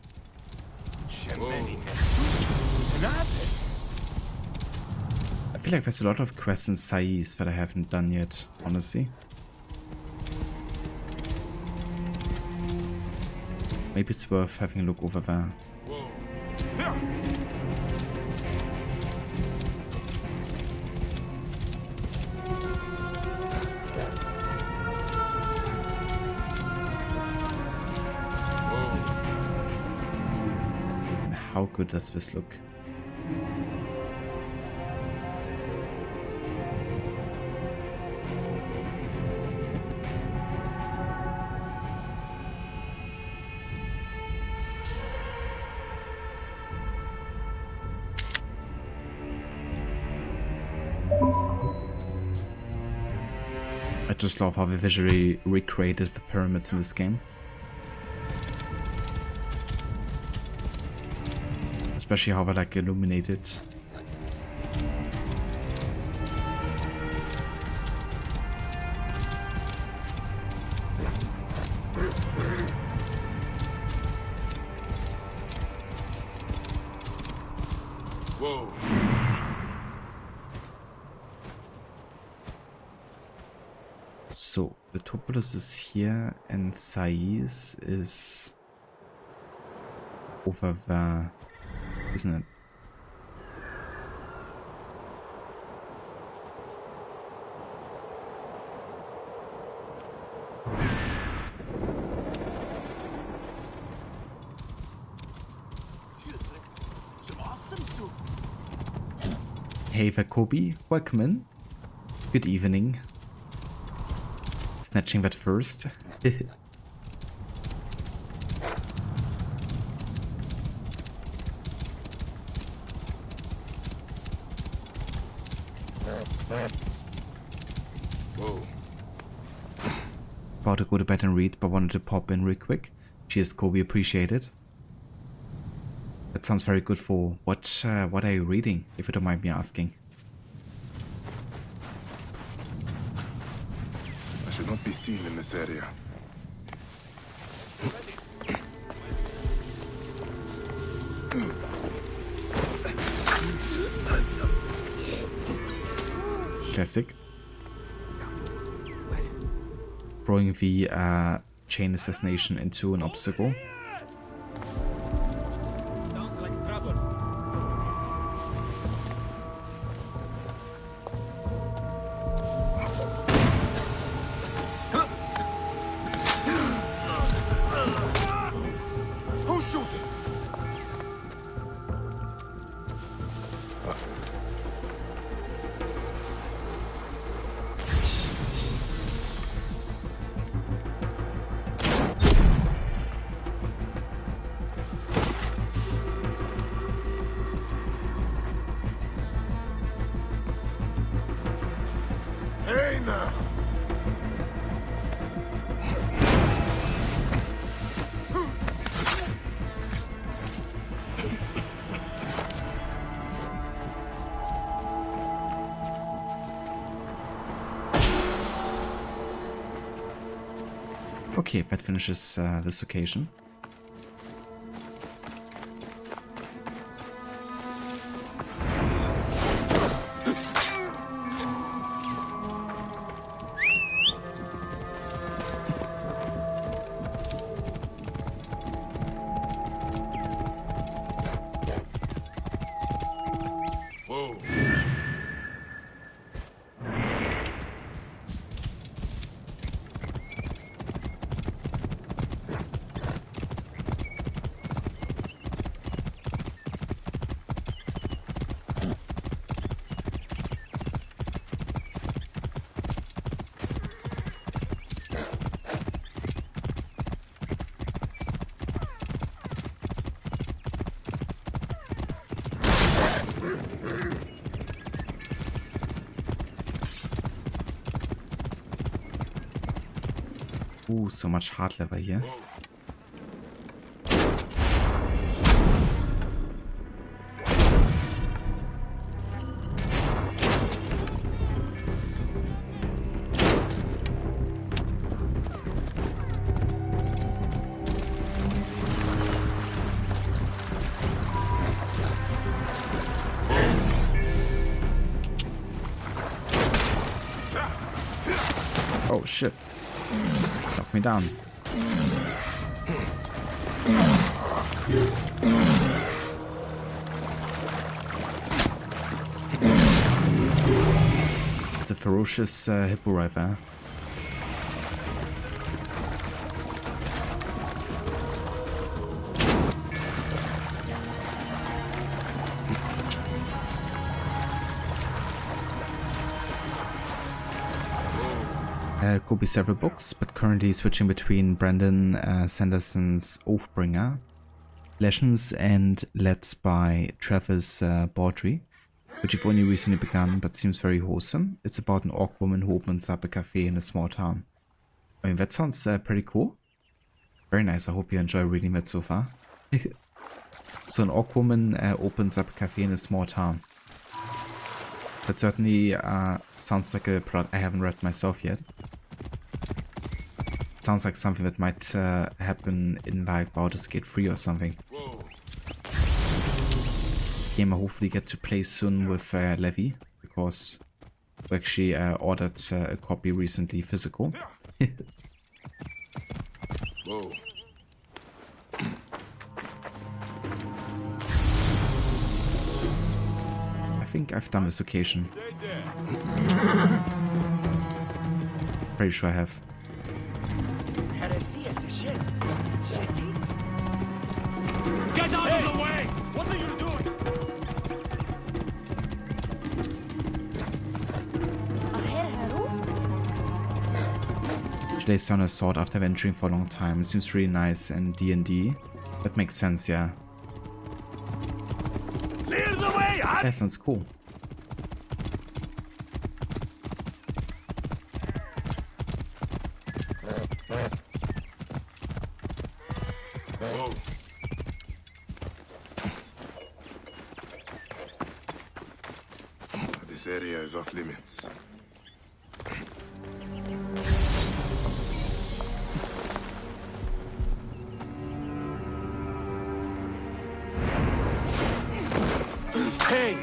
I feel like there's a lot of quests in Sais that I haven't done yet, honestly. Maybe it's worth having a look over there. And how good does this look? I just love how they visually recreated the pyramids in this game. Especially how they're like illuminated. Whoa. So, Letopolis is here and Sais is over there, isn't it? Hey there, Kobe, welcome in. Good evening. Snatching that first. Whoa. About to go to bed and read, but wanted to pop in real quick. Cheers, Kobe, appreciate it. That sounds very good for what are you reading, if you don't mind me asking? I should not be seen in this area. Classic. Throwing the chain assassination into an obstacle. Who's shooting? Hey now! Okay, that finishes this occasion. Whoa. Ooh, so much heart lever here. Oh shit. Knock me down. It's a ferocious hippo rider. Could be several books, but currently switching between Brandon Sanderson's Oathbringer, Legends, and Let's by Travis Baldry, which I've only recently begun, but seems very wholesome. It's about an orc woman who opens up a cafe in a small town. I mean, that sounds pretty cool. Very nice, I hope you enjoy reading that so far. So an orc woman opens up a cafe in a small town. That certainly sounds like a plot I haven't read myself yet. Sounds like something that might happen in like Baldur's Gate 3 or something. Game I hopefully get to play soon with Levi, because we actually ordered a copy recently, physical. Whoa. I think I've done this occasion. Pretty sure I have. Get out of the way! What are you doing? She lays down her sword after venturing for a long time. Seems really nice, and D&D. That makes sense, yeah. Clear the way! That sounds cool. Whoa. This area is off limits. Hey!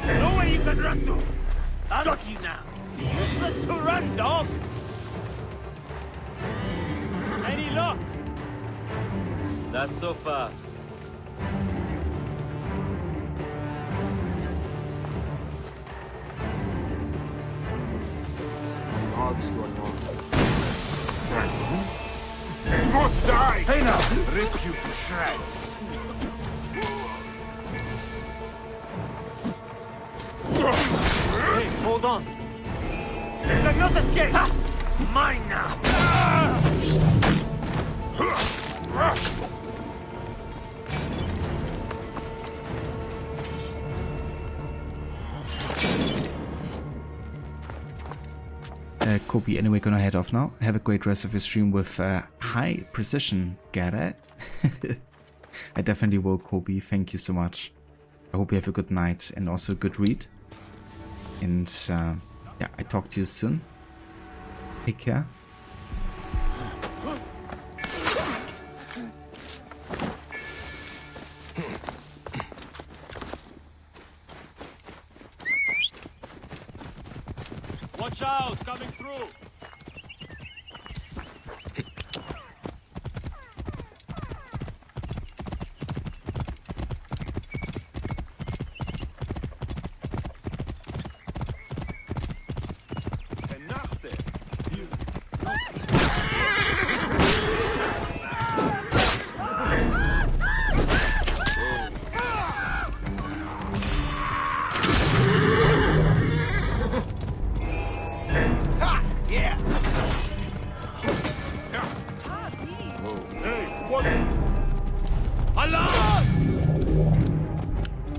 Nowhere you can run to! I got you now! Useless to run, dog! Any luck? Not so far. You must die! Hey now! Rip you to shreds! Hey, hold on! You cannot escape! Ha! Mine now! Kobe, anyway, gonna head off now. Have a great rest of your stream with high precision. Get it? I definitely will, Kobe. Thank you so much. I hope you have a good night and also a good read. And yeah, I talk to you soon. Take care. Watch out! Coming through!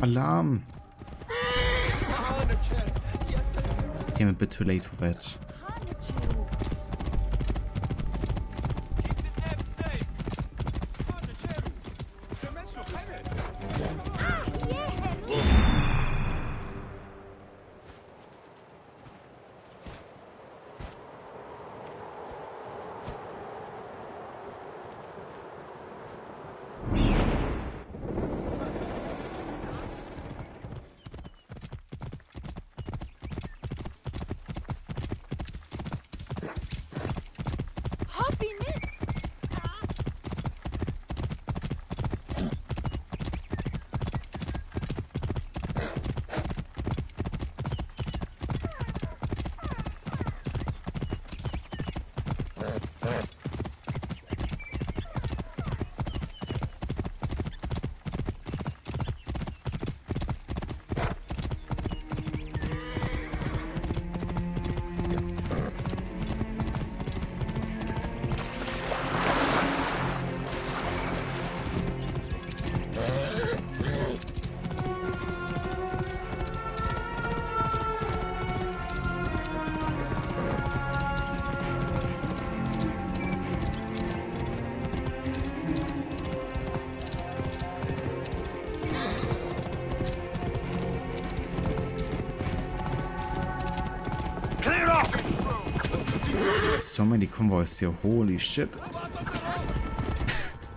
Alarm! Came a bit too late for that. So many convoys here, holy shit.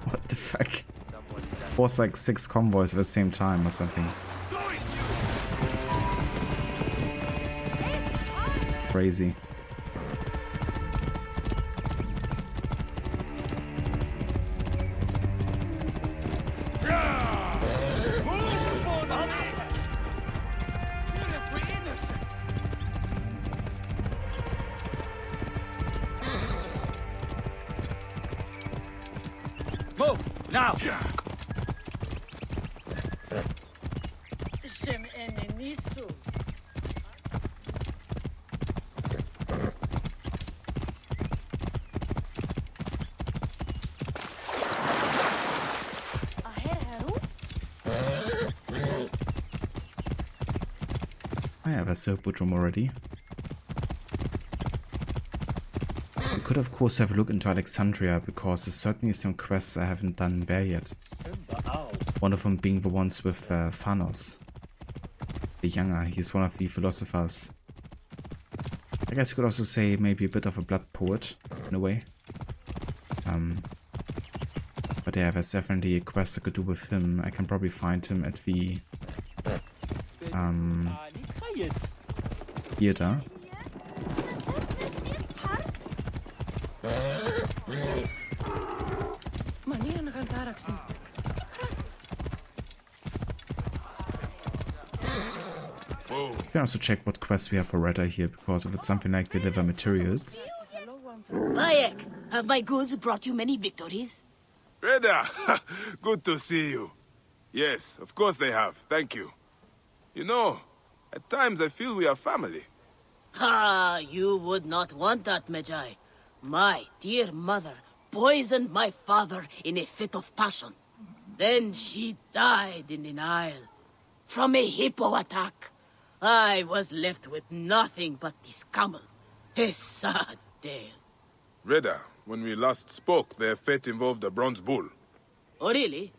What the fuck? It was like 6 convoys at the same time or something. Crazy. Move! Now! I have a Hippodrome already. We could of course have a look into Alexandria, because there's certainly some quests I haven't done there yet. One of them being the ones with Thanos. The Younger, he's one of the philosophers. I guess you could also say maybe a bit of a blood poet, in a way. But yeah, there's definitely a quest I could do with him. I can probably find him at the theater. You can also check what quests we have for Retta here, because if it's something like deliver materials. Bayek, have my goods brought you many victories? Reda, good to see you. Yes, of course they have. Thank you. You know, at times I feel we are family. Ah, you would not want that, Magi. My dear mother poisoned my father in a fit of passion. Then she died in the Nile from a hippo attack. I was left with nothing but this camel. A sad tale. Reda, when we last spoke, their fate involved a bronze bull. Oh, really?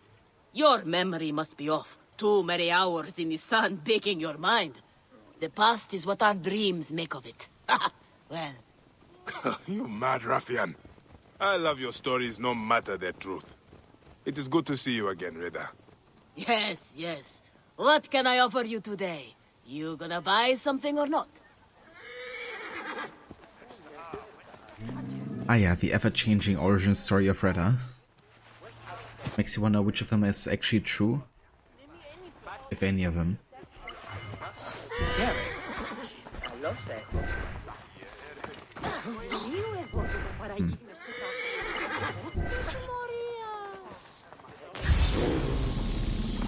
Your memory must be off. Too many hours in the sun baking your mind. The past is what our dreams make of it. Well. You mad ruffian. I love your stories no matter their truth. It is good to see you again, Reda. Yes, yes. What can I offer you today? You gonna buy something or not? Ah yeah, the ever-changing origin story of Retta. Makes you wonder which of them is actually true. If any of them.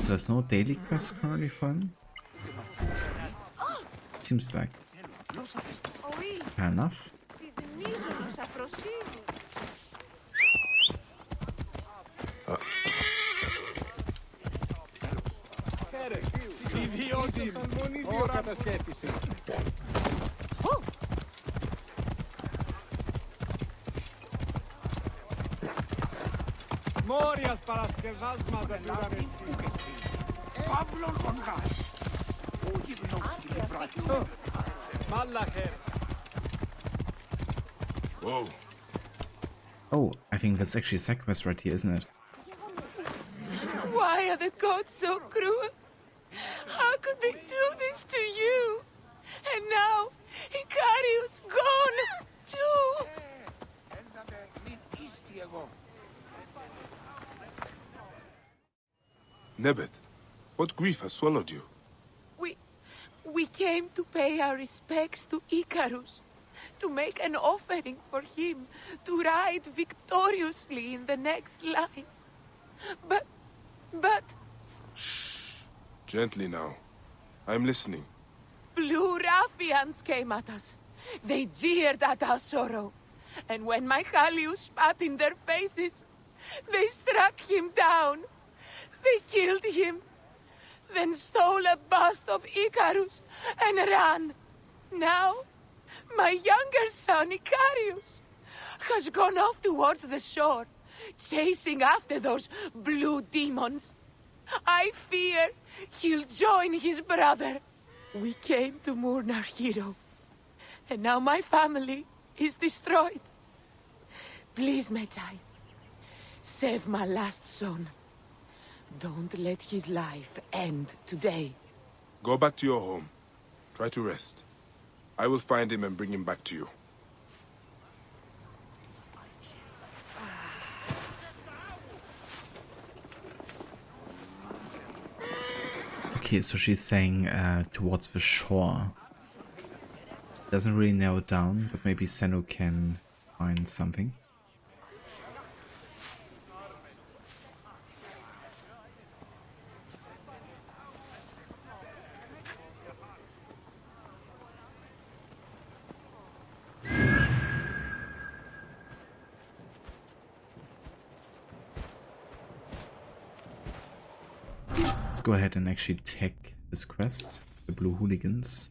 So there's no daily quest currently for him? Seems like. Fair enough. Μόριας παρασκευάσματα πήραμε Παύλον Ονγάς. Πού γυμνώσκει η πράτη. Μάλαχερ. Whoa. Oh, I think that's actually a side quest right here, isn't it? Why are the gods so cruel? How could they do this to you? And now, Icarius gone, too! Nebet, what grief has swallowed you? We came to pay our respects to Icarus. to make an offering for him to ride victoriously in the next life. But... Gently now. I'm listening. Blue ruffians came at us. They jeered at our sorrow. And when my Halius spat in their faces, they struck him down. They killed him, then stole a bust of Icarus and ran. Now, my younger son, Icarius, has gone off towards the shore, chasing after those blue demons. I fear he'll join his brother. We came to mourn our hero, and now my family is destroyed. Please, Magi, save my last son. Don't let his life end today. Go back to your home. Try to rest. I will find him and bring him back to you. Okay, so she's saying towards the shore. Doesn't really narrow it down, but maybe Senno can find something. Let's go ahead and actually take this quest, the Blue Hooligans.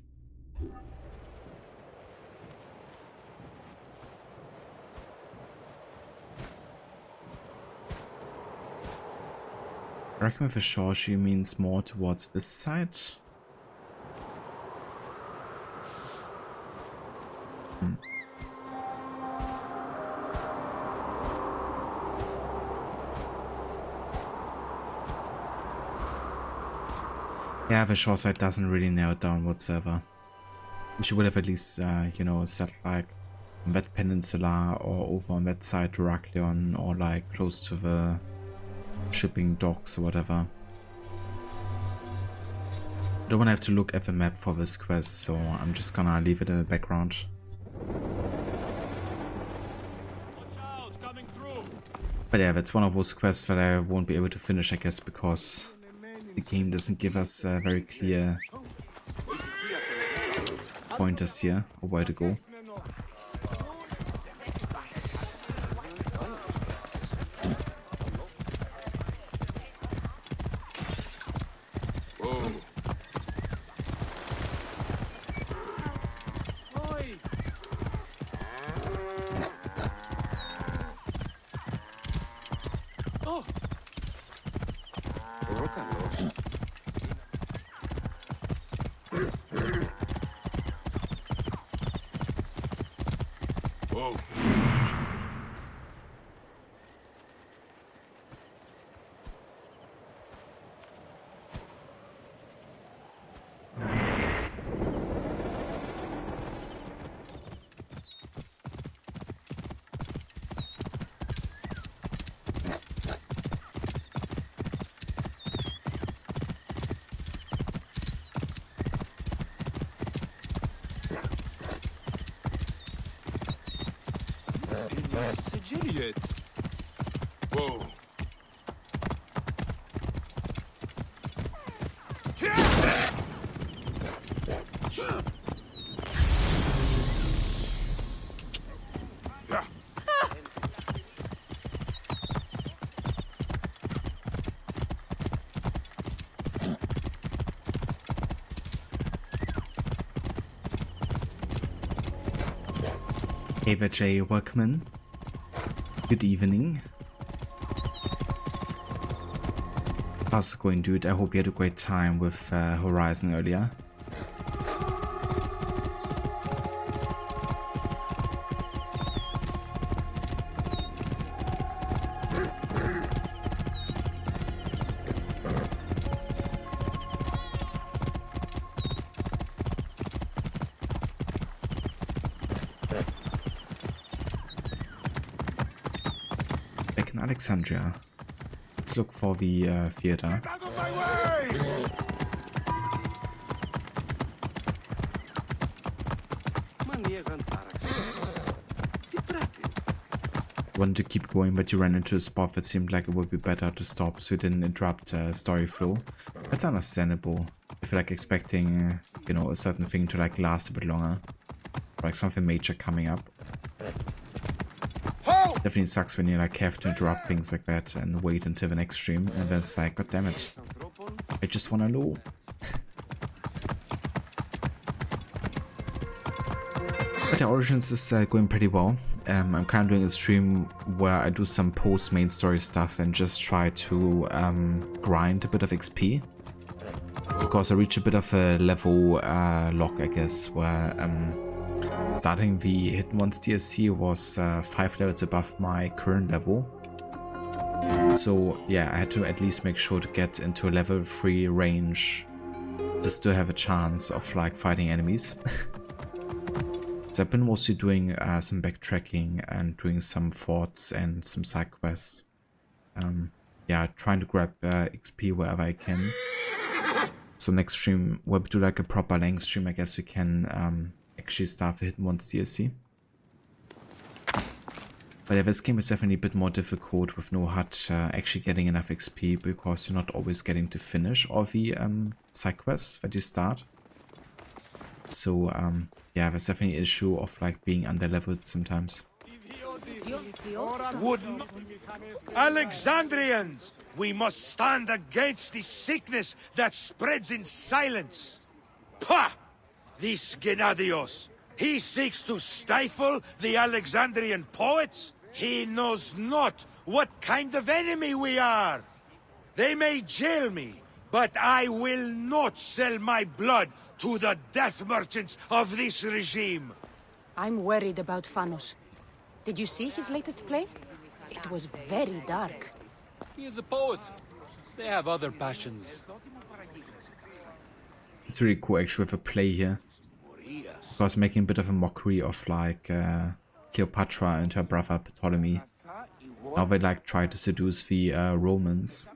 I reckon with the shore she means more towards this side. Yeah, the shore side doesn't really narrow it down whatsoever. She would have at least, you know, set like on that peninsula or over on that side to Heraklion or like close to the shipping docks or whatever. I don't want to have to look at the map for this quest, so I'm just gonna leave it in the background. But yeah, that's one of those quests that I won't be able to finish, I guess, because the game doesn't give us very clear pointers here or where to go. Whoa. Hey there, Jay, welcome in. Good evening. How's it going, dude? I hope you had a great time with Horizon earlier. Alexandria. Let's look for the theater. Wanted to keep going, but you ran into a spot that seemed like it would be better to stop so you didn't interrupt story flow. That's understandable. If you're like expecting, you know, a certain thing to like last a bit longer, or like something major coming up. Definitely sucks when you like have to interrupt things like that and wait until the next stream, and then it's like, god damn it, I just wanna know. But the Origins is going pretty well. I'm kind of doing a stream where I do some post-main story stuff and just try to grind a bit of XP. Because I reach a bit of a level lock, I guess, where starting the Hidden Ones DLC was 5 levels above my current level. So yeah, I had to at least make sure to get into a level 3 range to still have a chance of like fighting enemies. So I've been mostly doing some backtracking and doing some forts and some side quests. Yeah, trying to grab XP wherever I can. So next stream we'll do like a proper length stream. I guess we can actually start the Hidden Ones DLC. But yeah, this game is definitely a bit more difficult with no HUD actually getting enough XP, because you're not always getting to finish all the side quests that you start. So yeah, there's definitely an issue of like being underleveled sometimes. Alexandrians! We must stand against the sickness that spreads in silence. Pah! This Gennadios, he seeks to stifle the Alexandrian poets? He knows not what kind of enemy we are. They may jail me, but I will not sell my blood to the death merchants of this regime. I'm worried about Phanos. Did you see his latest play? It was very dark. He is a poet. They have other passions. It's really cool actually with a play here. Because making a bit of a mockery of like Cleopatra and her brother Ptolemy. Now they like try to seduce the Romans.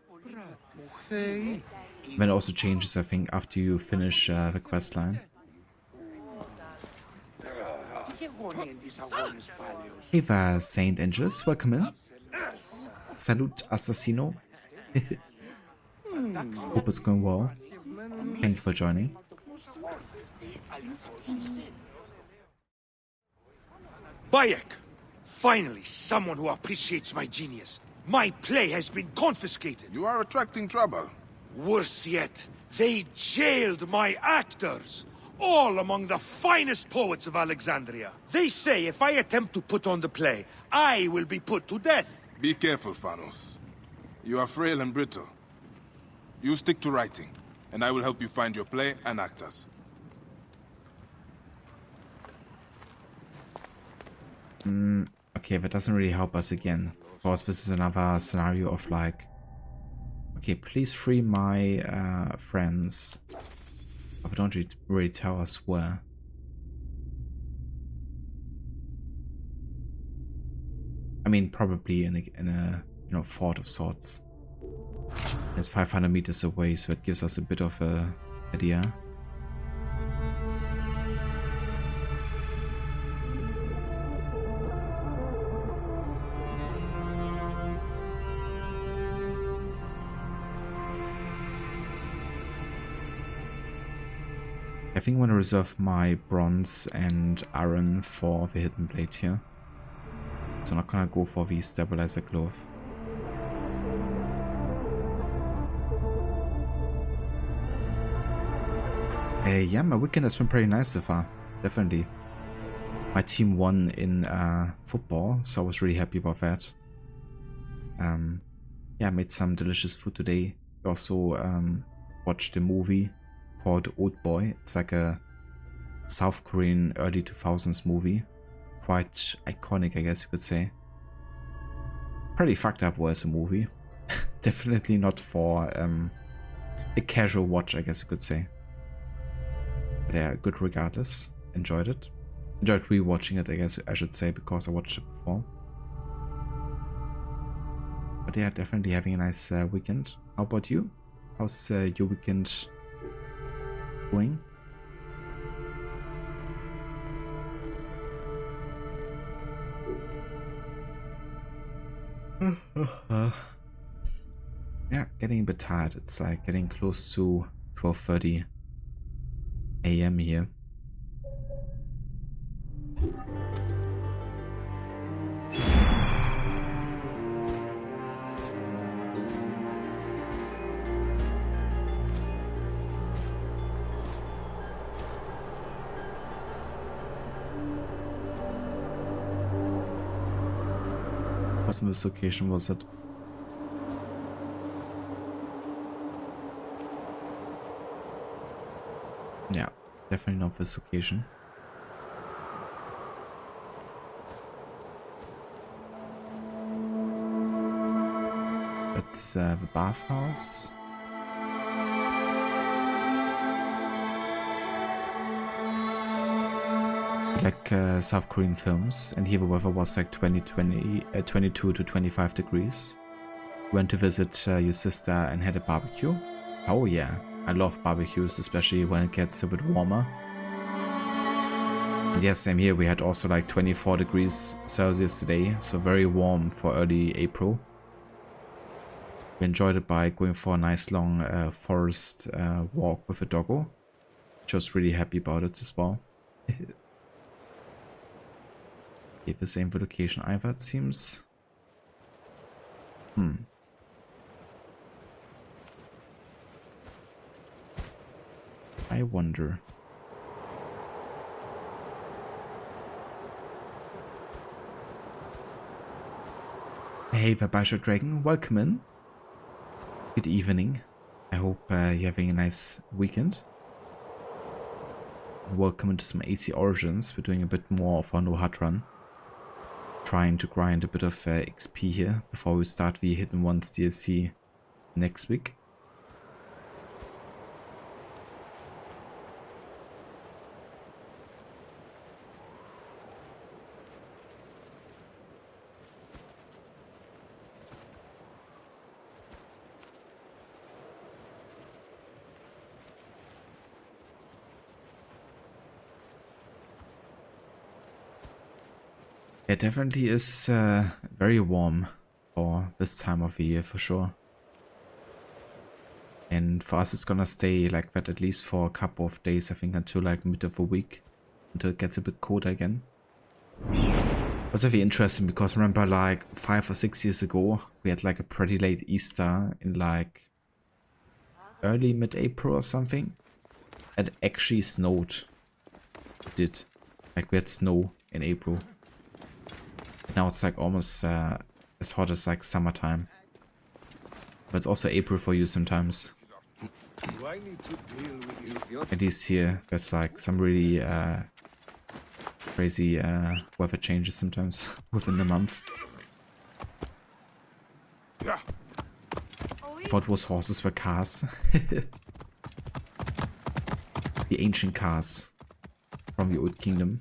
Then it also changes, I think, after you finish the quest line. Hey there, Saint Angels, welcome in. Salute, Assassino. Hope it's going well. Thank you for joining. Bayek! Finally, someone who appreciates my genius. My play has been confiscated. You are attracting trouble. Worse yet, they jailed my actors. All among the finest poets of Alexandria. They say if I attempt to put on the play, I will be put to death. Be careful, Phanos. You are frail and brittle. You stick to writing, and I will help you find your play and actors. Okay, that doesn't really help us again. Of course, this is another scenario of like, okay, please free my friends. But they don't really tell us where. I mean, probably in a you know, fort of sorts. It's 500 meters away, so it gives us a bit of a idea. I think I want to reserve my bronze and iron for the hidden blade here. So I'm not gonna go for the stabilizer glove. Yeah, my weekend has been pretty nice so far, definitely. My team won in football, so I was really happy about that. Yeah, I made some delicious food today. I also watched a movie called Old Boy. It's like a South Korean early 2000s movie. Quite iconic, I guess you could say. Pretty fucked up as a movie. Definitely not for a casual watch, I guess you could say. But yeah, good regardless. Enjoyed it. Enjoyed rewatching it, I guess I should say, because I watched it before. But yeah, definitely having a nice weekend. How about you? How's your weekend going? Yeah, getting a bit tired. It's like getting close to 12:30 a.m. here. What's in this location was it? Yeah, definitely not this location. It's the bathhouse. Like South Korean films, and here the weather was like 22 to 25 degrees. Went to visit your sister and had a barbecue. Oh yeah, I love barbecues, especially when it gets a bit warmer. And yeah, same here, we had also like 24 degrees Celsius today, so very warm for early April. We enjoyed it by going for a nice long forest walk with a doggo, which I was really happy about it as well. Okay, the same for location either, it seems. I wonder. Hey, the Baisha Dragon, welcome in. Good evening. I hope you're having a nice weekend. Welcome into some AC Origins. We're doing a bit more of our HUD run. Trying to grind a bit of XP here before we start the Hidden Ones DLC next week. It definitely is very warm for this time of the year for sure. And for us it's gonna stay like that at least for a couple of days, I think until like mid of the week, until it gets a bit colder again. It was very interesting because remember like 5 or 6 years ago we had like a pretty late Easter in like early mid-April or something. It actually snowed. It did. Like we had snow in April. Now it's like almost as hot as like summertime. But it's also April for you sometimes. At least here, there's like some really crazy weather changes sometimes within the month. I thought those horses were cars. The ancient cars from the Old Kingdom.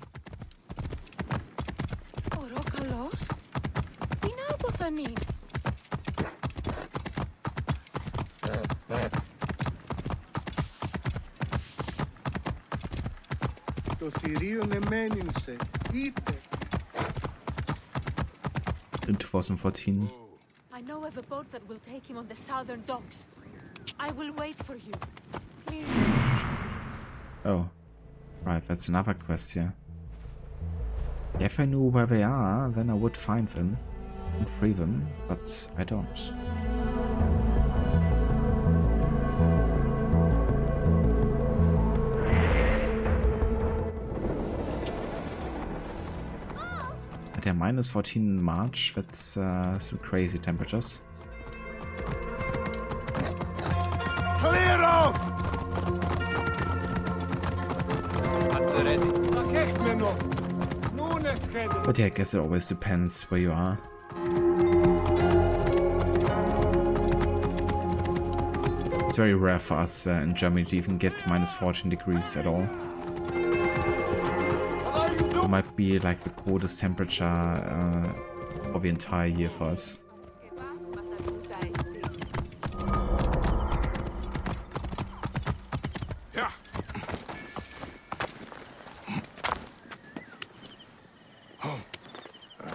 In 2014. I know of a boat that will take him on the southern docks. I will wait for you. Please. Oh, right, that's another quest here. If I knew where they are, then I would find them and free them, but I don't. They're minus 14 in March, that's some crazy temperatures. Clear off! But yeah, I guess it always depends where you are. It's very rare for us in Germany to even get minus 14 degrees at all. It might be like the coldest temperature of the entire year for us.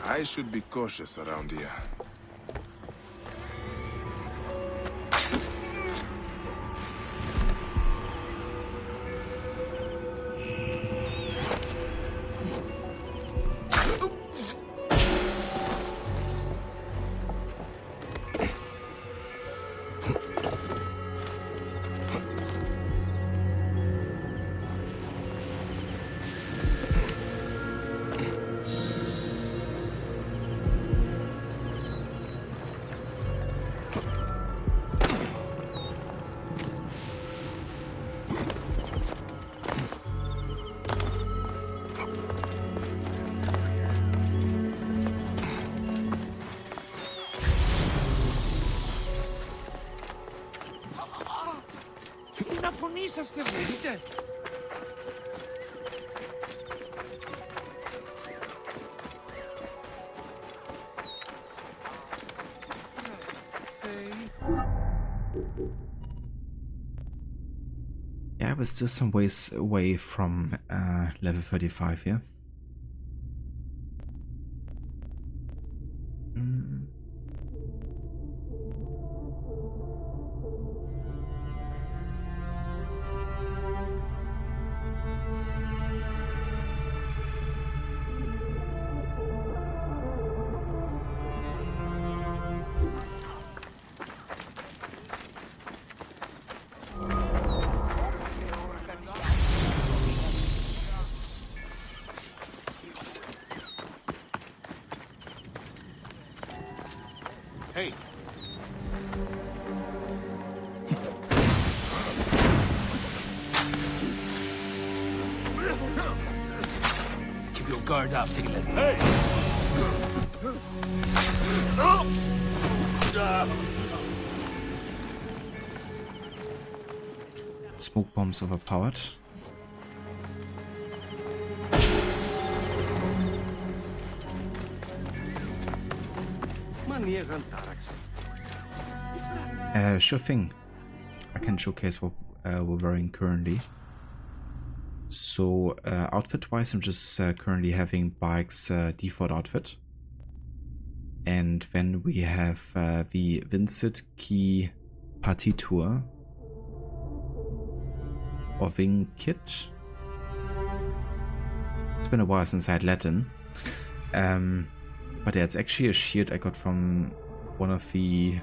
I should be cautious around here. είσαστε βρείτε. Yeah, we're still some ways away from level 35 here. Hey. Keep your guard up, Phylake. Hey! Smoke bombs overpowered. Sure thing. I can showcase what we're wearing currently. So outfit-wise, I'm just currently having Bike's default outfit. And then we have the Vincent Key Partitur or Wing Kit. It's been a while since I had Latin. But yeah, it's actually a shield I got from one of the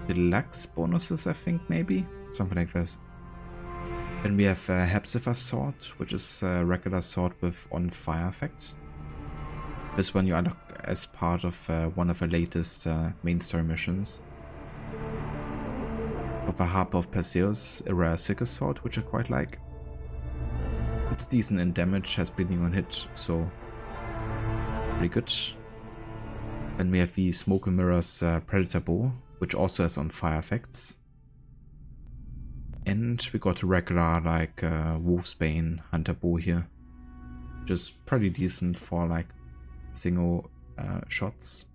deluxe bonuses, I think, maybe? Something like this. Then we have Hepzibah's sword, which is a regular sword with on fire effect. This one you unlock as part of one of the latest main story missions. With a Harp of Perseus, a rare sickle sword, which I quite like. It's decent in damage, has bleeding on hit, so pretty good. Then we have the Smoke and Mirrors Predator Bow, which also has on fire effects. And we got a regular like Wolfsbane Hunter Bow here, which is pretty decent for like single shots.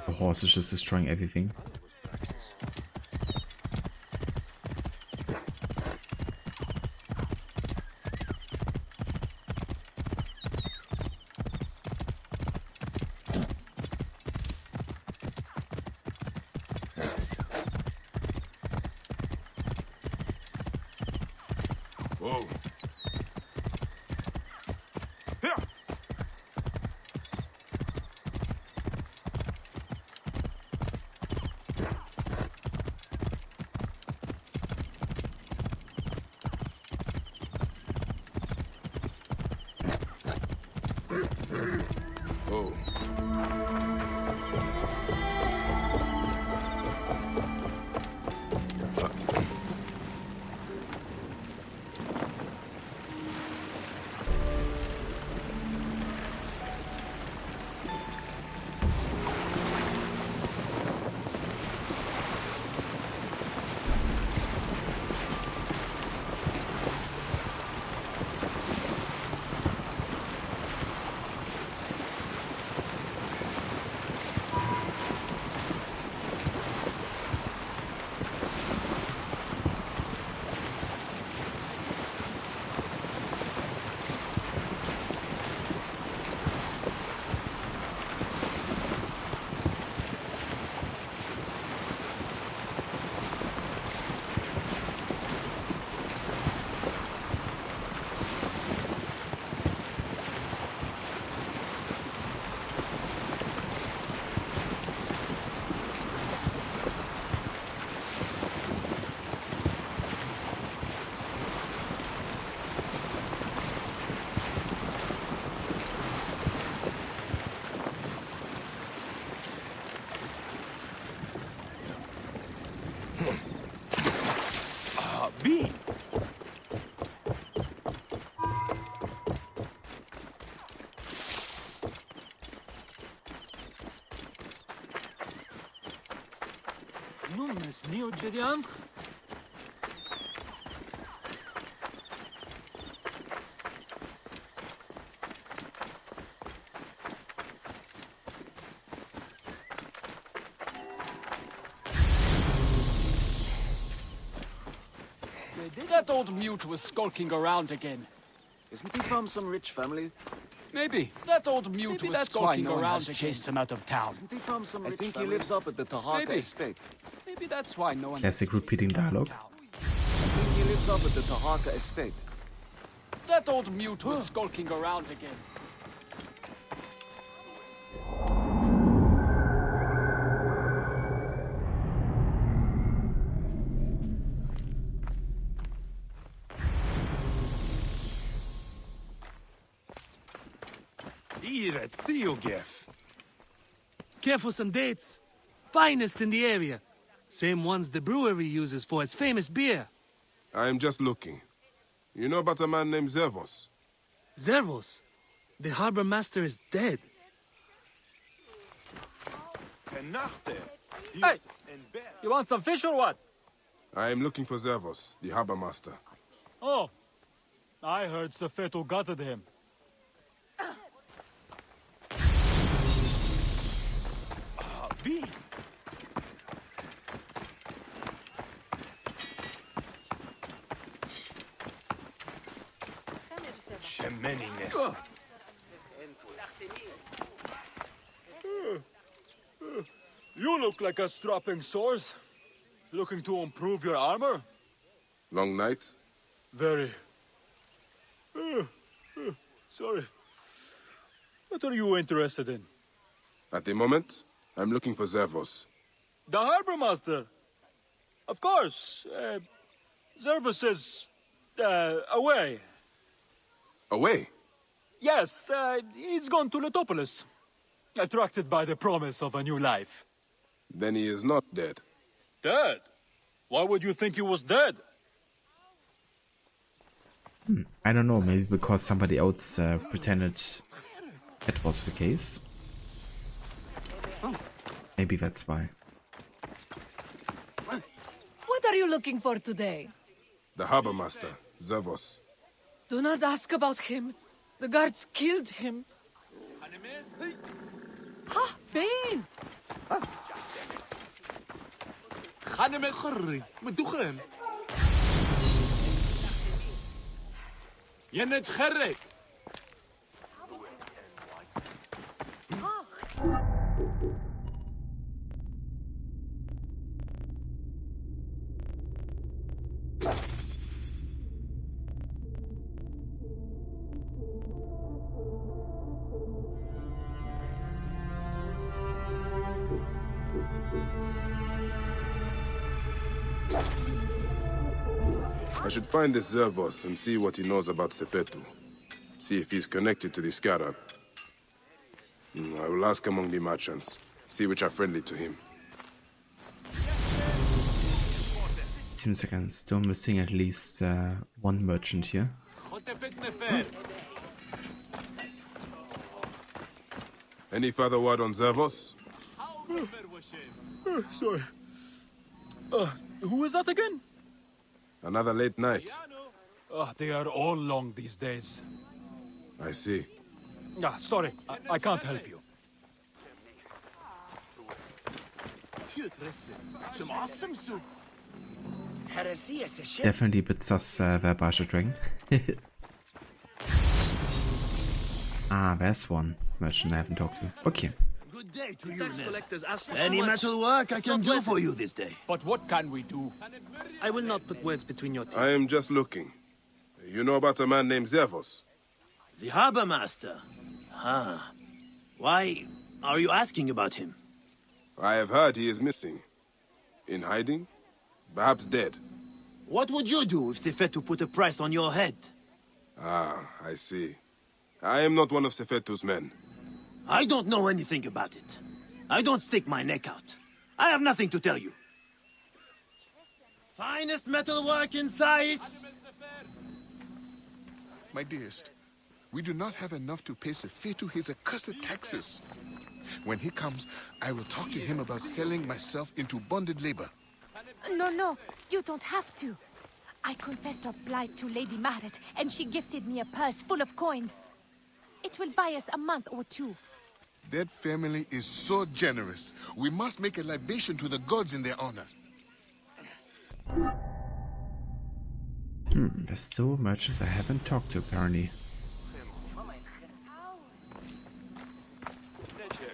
The horse is just destroying everything. Whoa. That old mute was skulking around again. Isn't he from some rich family? Maybe. That old mute was skulking around again. Chased him out of town. Isn't he from some rich family? I think he lives up at the Tahaka estate. Maybe that's why no one... Classic repeating dialogue. I think he lives up at the Tahaka estate. That old mute was skulking around again. Care for some dates? Finest in the area. Same ones the brewery uses for its famous beer. I am just looking. You know about a man named Zervos? Zervos? The harbor master is dead. Hey! You want some fish or what? I am looking for Zervos, the harbor master. Oh, I heard Sefetu gutted him. You look like a strapping sword. Looking to improve your armor? Long night? Very. Sorry. What are you interested in? At the moment, I'm looking for Zervos. The harbor master. Of course. Zervos is away. Away? Yes, he's gone to Letopolis. Attracted by the promise of a new life. Then he is not dead. Dead? Why would you think he was dead? I don't know, maybe because somebody else pretended that was the case. Maybe that's why. What are you looking for today? The harbor master, Zervos. Do not ask about him. The guards killed him. Ha, Bane! I should find this Zervos and see what he knows about Sefetu. See if he's connected to the Scarab. I will ask among the merchants, see which are friendly to him. It seems like I'm still missing at least one merchant here. Any further word on Zervos? Sorry. Who is that again? Another late night. They are all long these days. I see. Sorry, I can't help you. Definitely a bit sus, wer Barsha Dragon. Ah, there's one merchant I haven't talked to. Okay. Good day to you, men. Any metal work I can do for you this day. But what can we do? I will not put words between your teeth. I am just looking. You know about a man named Zervos? The harbor master? Why are you asking about him? I have heard he is missing. In hiding? Perhaps dead. What would you do if Sefetu put a price on your head? Ah, I see. I am not one of Sefetu's men. I don't know anything about it. I don't stick my neck out. I have nothing to tell you. Finest metalwork in Sais! My dearest, we do not have enough to pay Sefetu his accursed taxes. When he comes, I will talk to him about selling myself into bonded labor. No, you don't have to. I confessed our plight to Lady Marit, and she gifted me a purse full of coins. It will buy us a month or two. That family is so generous. We must make a libation to the gods in their honor. There's still merchants I haven't talked to, apparently.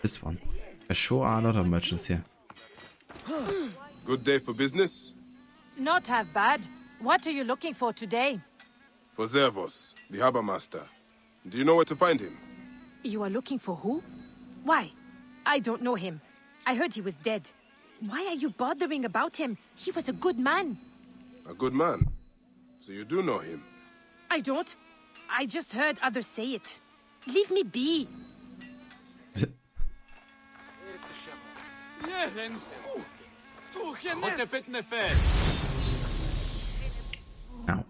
This one. There sure are a lot of merchants here. Good day for business? Not half bad. What are you looking for today? For Zervos, the harbor master. Do you know where to find him? You are looking for who? Why? I don't know him. I heard he was dead. Why are you bothering about him? He was a good man. A good man? So you do know him? I don't. I just heard others say it. Leave me be. Now,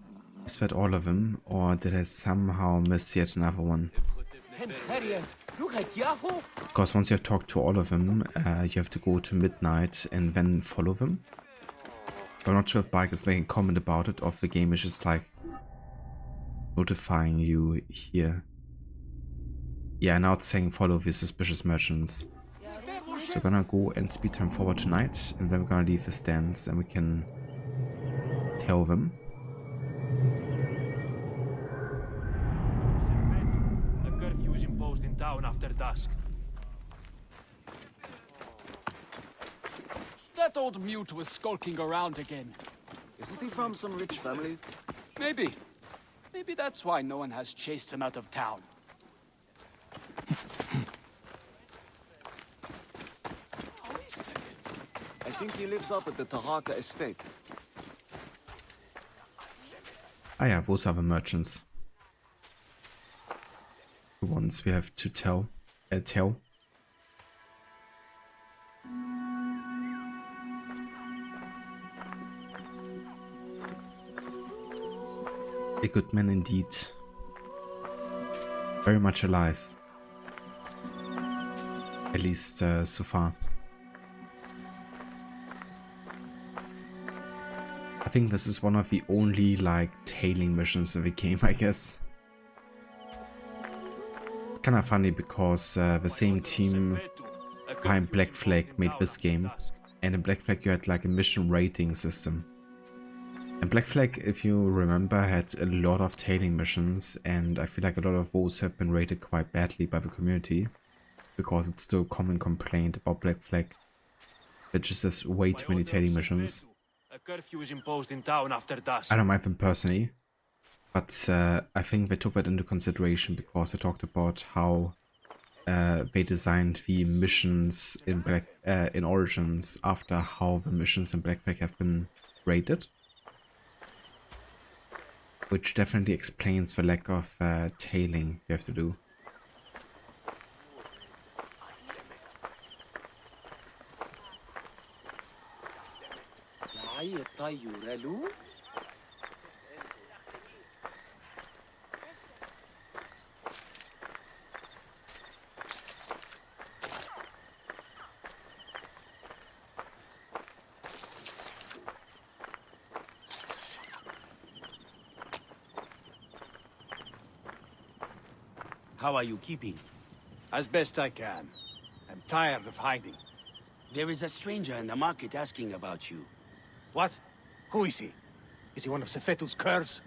is that all of them, or did I somehow miss yet another one? Because once you have talked to all of them, you have to go to midnight and then follow them. I'm not sure if Bike is making a comment about it, or if the game is just like notifying you here. Yeah, now it's saying follow the suspicious merchants. So we're gonna go and speed time forward tonight, and then we're gonna leave the stands and we can tell them. A curfew is imposed in town after dusk. That old mute was skulking around again. Isn't he from some rich family? Maybe. Maybe that's why no one has chased him out of town. I think he lives up at the Tahaka estate. Ah yeah, those are the merchants. The ones we have to tell. A good man indeed. Very much alive. At least so far. I think this is one of the only like tailing missions in the game, I guess. It's kind of funny because the same team behind Black Flag made this game, and in Black Flag you had like a mission rating system. And Black Flag, if you remember, had a lot of tailing missions, and I feel like a lot of those have been rated quite badly by the community, because it's still a common complaint about Black Flag. It just has way too many tailing missions. A curfew is imposed in town after dusk. I don't mind them personally, but I think they took that into consideration because they talked about how they designed the missions in Origins after how the missions in Black Flag have been rated. Which definitely explains the lack of tailing you have to do. How are you keeping? As best I can. I'm tired of hiding. There is a stranger in the market asking about you. What? Who is he? Is he one of Sefetu's curs?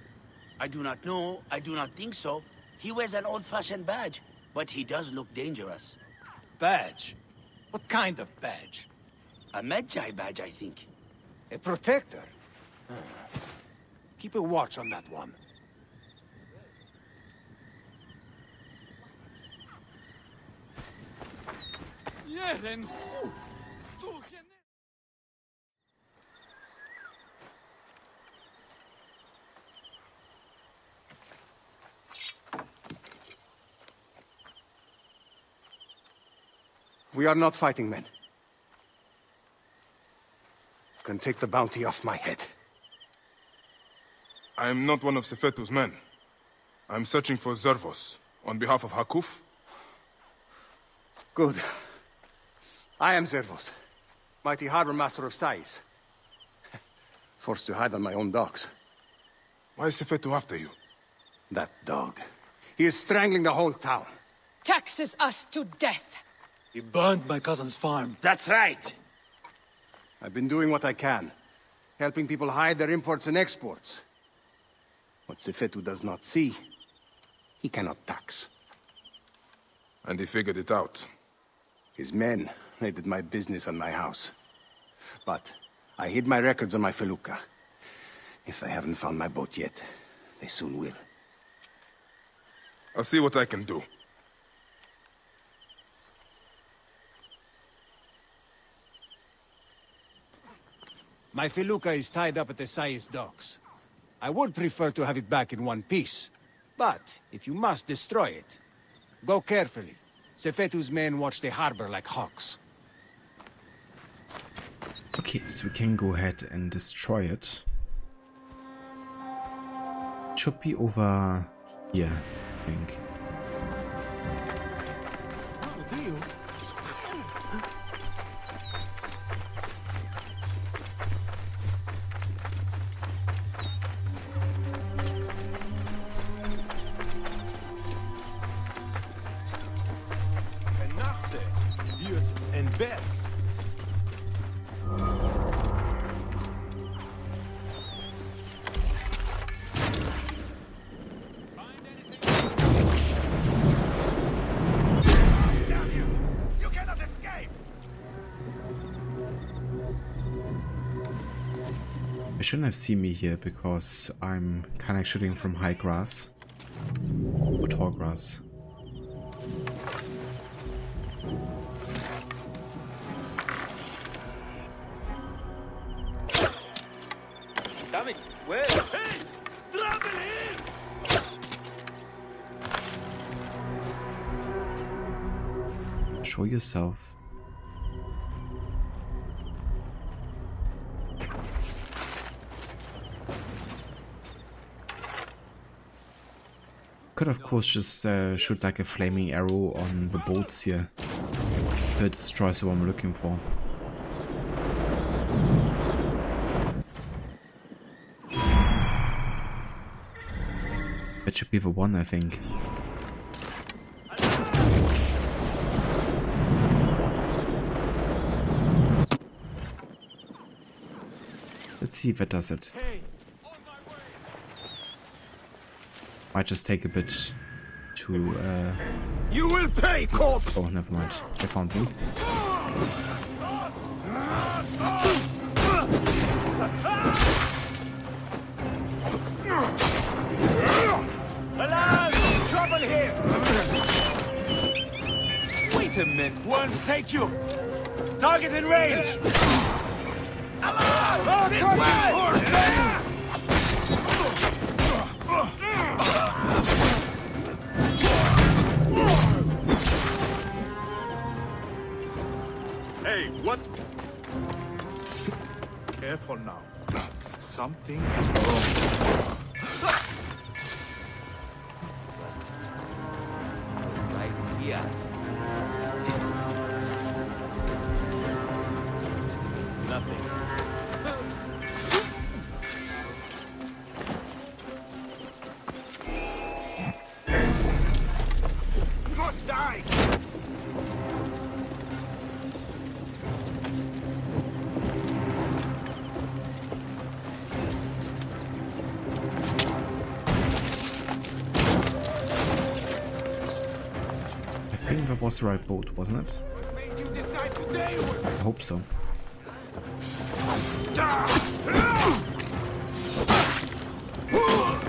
I do not know. I do not think so. He wears an old-fashioned badge, but he does look dangerous. Badge? What kind of badge? A Magi badge, I think. A protector? Keep a watch on that one. We are not fighting men. You can take the bounty off my head. I am not one of Sefetu's men. I am searching for Zervos on behalf of Hakuf. Good. I am Zervos, mighty harbor master of Sais. Forced to hide on my own docks. Why is Sefetu after you? That dog. He is strangling the whole town. Taxes us to death. He burned my cousin's farm. That's right. I've been doing what I can. Helping people hide their imports and exports. What Sefetu does not see, he cannot tax. And he figured it out. His men raided my business and my house. But I hid my records on my felucca. If they haven't found my boat yet, they soon will. I'll see what I can do. My felucca is tied up at the Sais docks. I would prefer to have it back in one piece. But if you must destroy it, go carefully. Sefetu's men watch the harbor like hawks. Okay, so we can go ahead and destroy it. It should be over here, I think. They shouldn't have seen me here because I'm kind of shooting from high grass or tall grass. Damn it! Where? Hey! Trouble here! Show yourself. Could of course just shoot like a flaming arrow on the boats here to destroy the one I'm looking for. That should be the one, I think. Let's see if it does it. Might just take a bit to You will pay, corpse! Oh, never mind. They found me. Alarm! Trouble here! Wait a minute. Worms take you! Target in range! Alarm! This way! Hey, what? Careful now. Something is wrong. Right here. Nothing. You must die! I think that was the right boat, wasn't it? I hope so.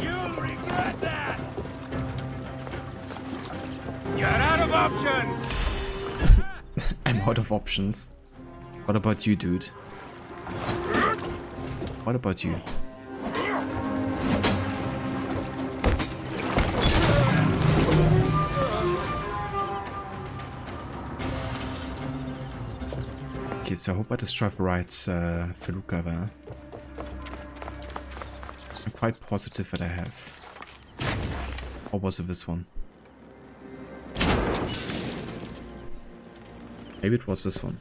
You'll regret that! You're out of options! I'm out of options. What about you, dude? What about you? Okay, so I hope I destroy the right felucca there. I'm quite positive that I have. Or was it this one? Maybe it was this one.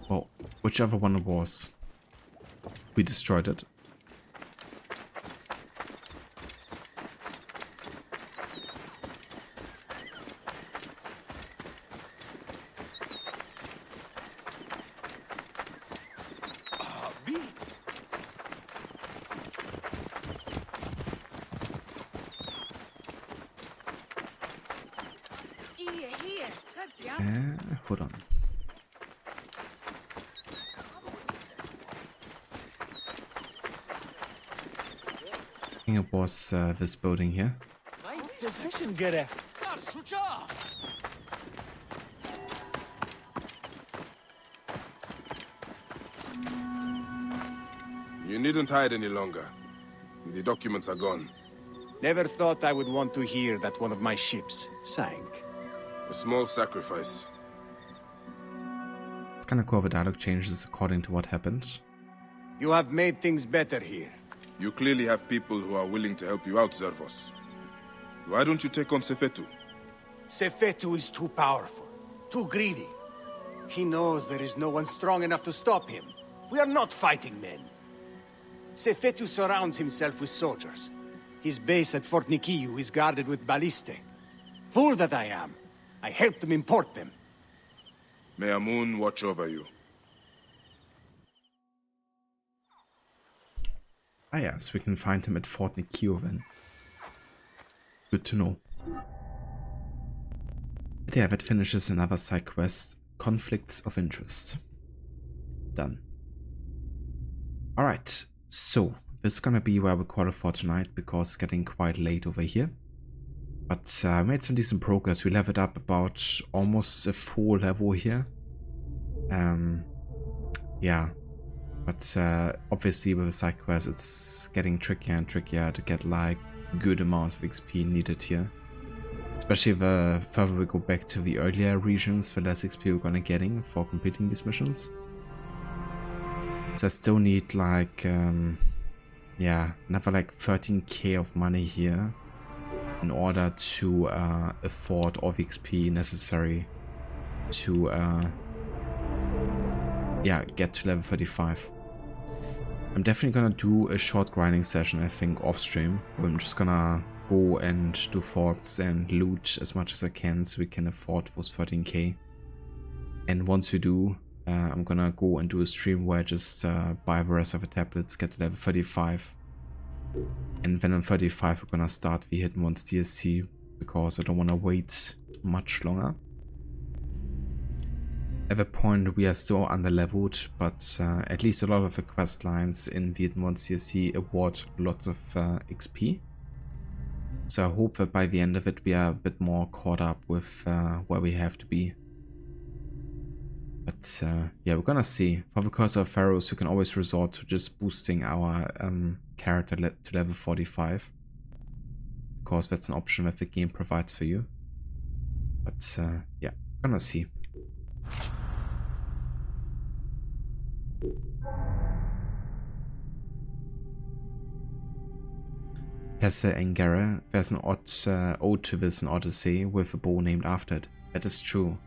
Well, whichever one it was, we destroyed it. Hold on. I think it was this building here. You needn't hide any longer. The documents are gone. Never thought I would want to hear that one of my ships sank. A small sacrifice. It's kind of cool the dialogue changes according to what happened. You have made things better here. You clearly have people who are willing to help you out, Zervos. Why don't you take on Sefetu? Sefetu is too powerful, too greedy. He knows there is no one strong enough to stop him. We are not fighting men. Sefetu surrounds himself with soldiers. His base at Fort Nikiu is guarded with ballistae. Fool that I am. I helped him import them. May Amun watch over you. Ah yes, we can find him at Fort Nikiu then. Good to know. But yeah, that finishes another side quest, Conflicts of Interest. Done. Alright, so this is gonna be where we call it for tonight because it's getting quite late over here. But I made some decent progress. We leveled up about almost a full level here. Yeah. But obviously with the side quest it's getting trickier and trickier to get like good amounts of XP needed here. Especially the further we go back to the earlier regions, the less XP we're gonna getting for completing these missions. So I still need like, yeah, another like 13k of money here in order to afford all the XP necessary to, yeah, get to level 35. I'm definitely gonna do a short grinding session, I think, off stream. I'm just gonna go and do forts and loot as much as I can so we can afford those 13k. And once we do, I'm gonna go and do a stream where I just buy the rest of the tablets, get to level 35. And then on 35 we're gonna start the Hidden Ones DLC because I don't wanna wait much longer. At the point we are still under-leveled, but at least a lot of the quest lines in the Hidden Ones DLC award lots of XP. So I hope that by the end of it we are a bit more caught up with where we have to be. But yeah, we're gonna see. For the Curse of Pharaohs we can always resort to just boosting our character to level 45. Because that's an option that the game provides for you. But yeah, gonna see. Hesse Engere, there's an ode to this in Odyssey with a bow named after it. That is true.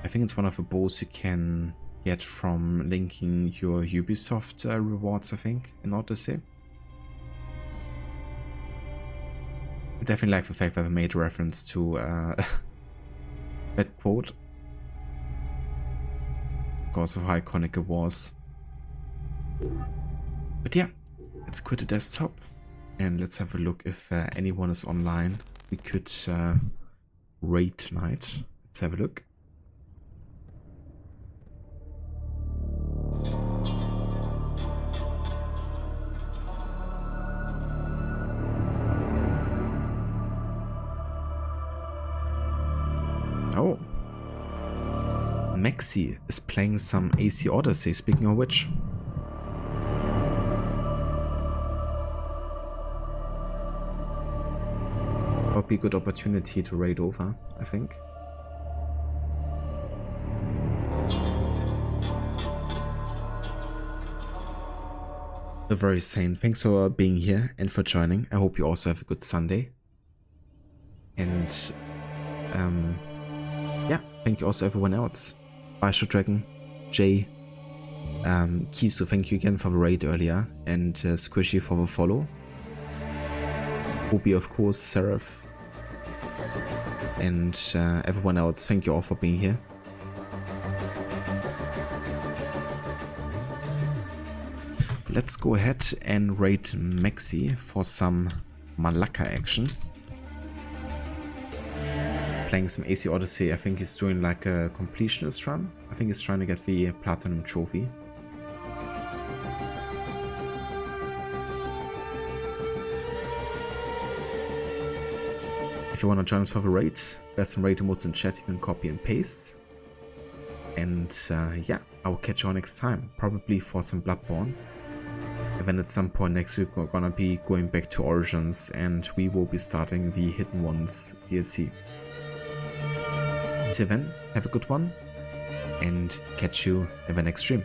I think it's one of the bows you can get from linking your Ubisoft rewards, I think, in Odyssey. I definitely like the fact that I made reference to that quote. Because of how iconic it was. But yeah, let's quit the desktop. And let's have a look if anyone is online. We could raid tonight. Let's have a look. Oh. Maxi is playing some AC Odyssey, speaking of which. Be a good opportunity to raid over, I think. The very same. Thanks for being here and for joining. I hope you also have a good Sunday. And yeah, thank you also everyone else. Bishop Dragon, Jay, Kisu, thank you again for the raid earlier, and Squishy for the follow. Obi, of course, Seraph, and everyone else, thank you all for being here. Let's go ahead and raid Maxi for some Malacca action. Playing some AC Odyssey. I think he's doing like a completionist run. I think he's trying to get the Platinum Trophy. If you want to join us for the raid, there's some raid emotes in chat you can copy and paste. And yeah, I will catch you all next time, probably for some Bloodborne. And then at some point next week we're gonna be going back to Origins and we will be starting the Hidden Ones DLC. Till then, have a good one and catch you in the next stream.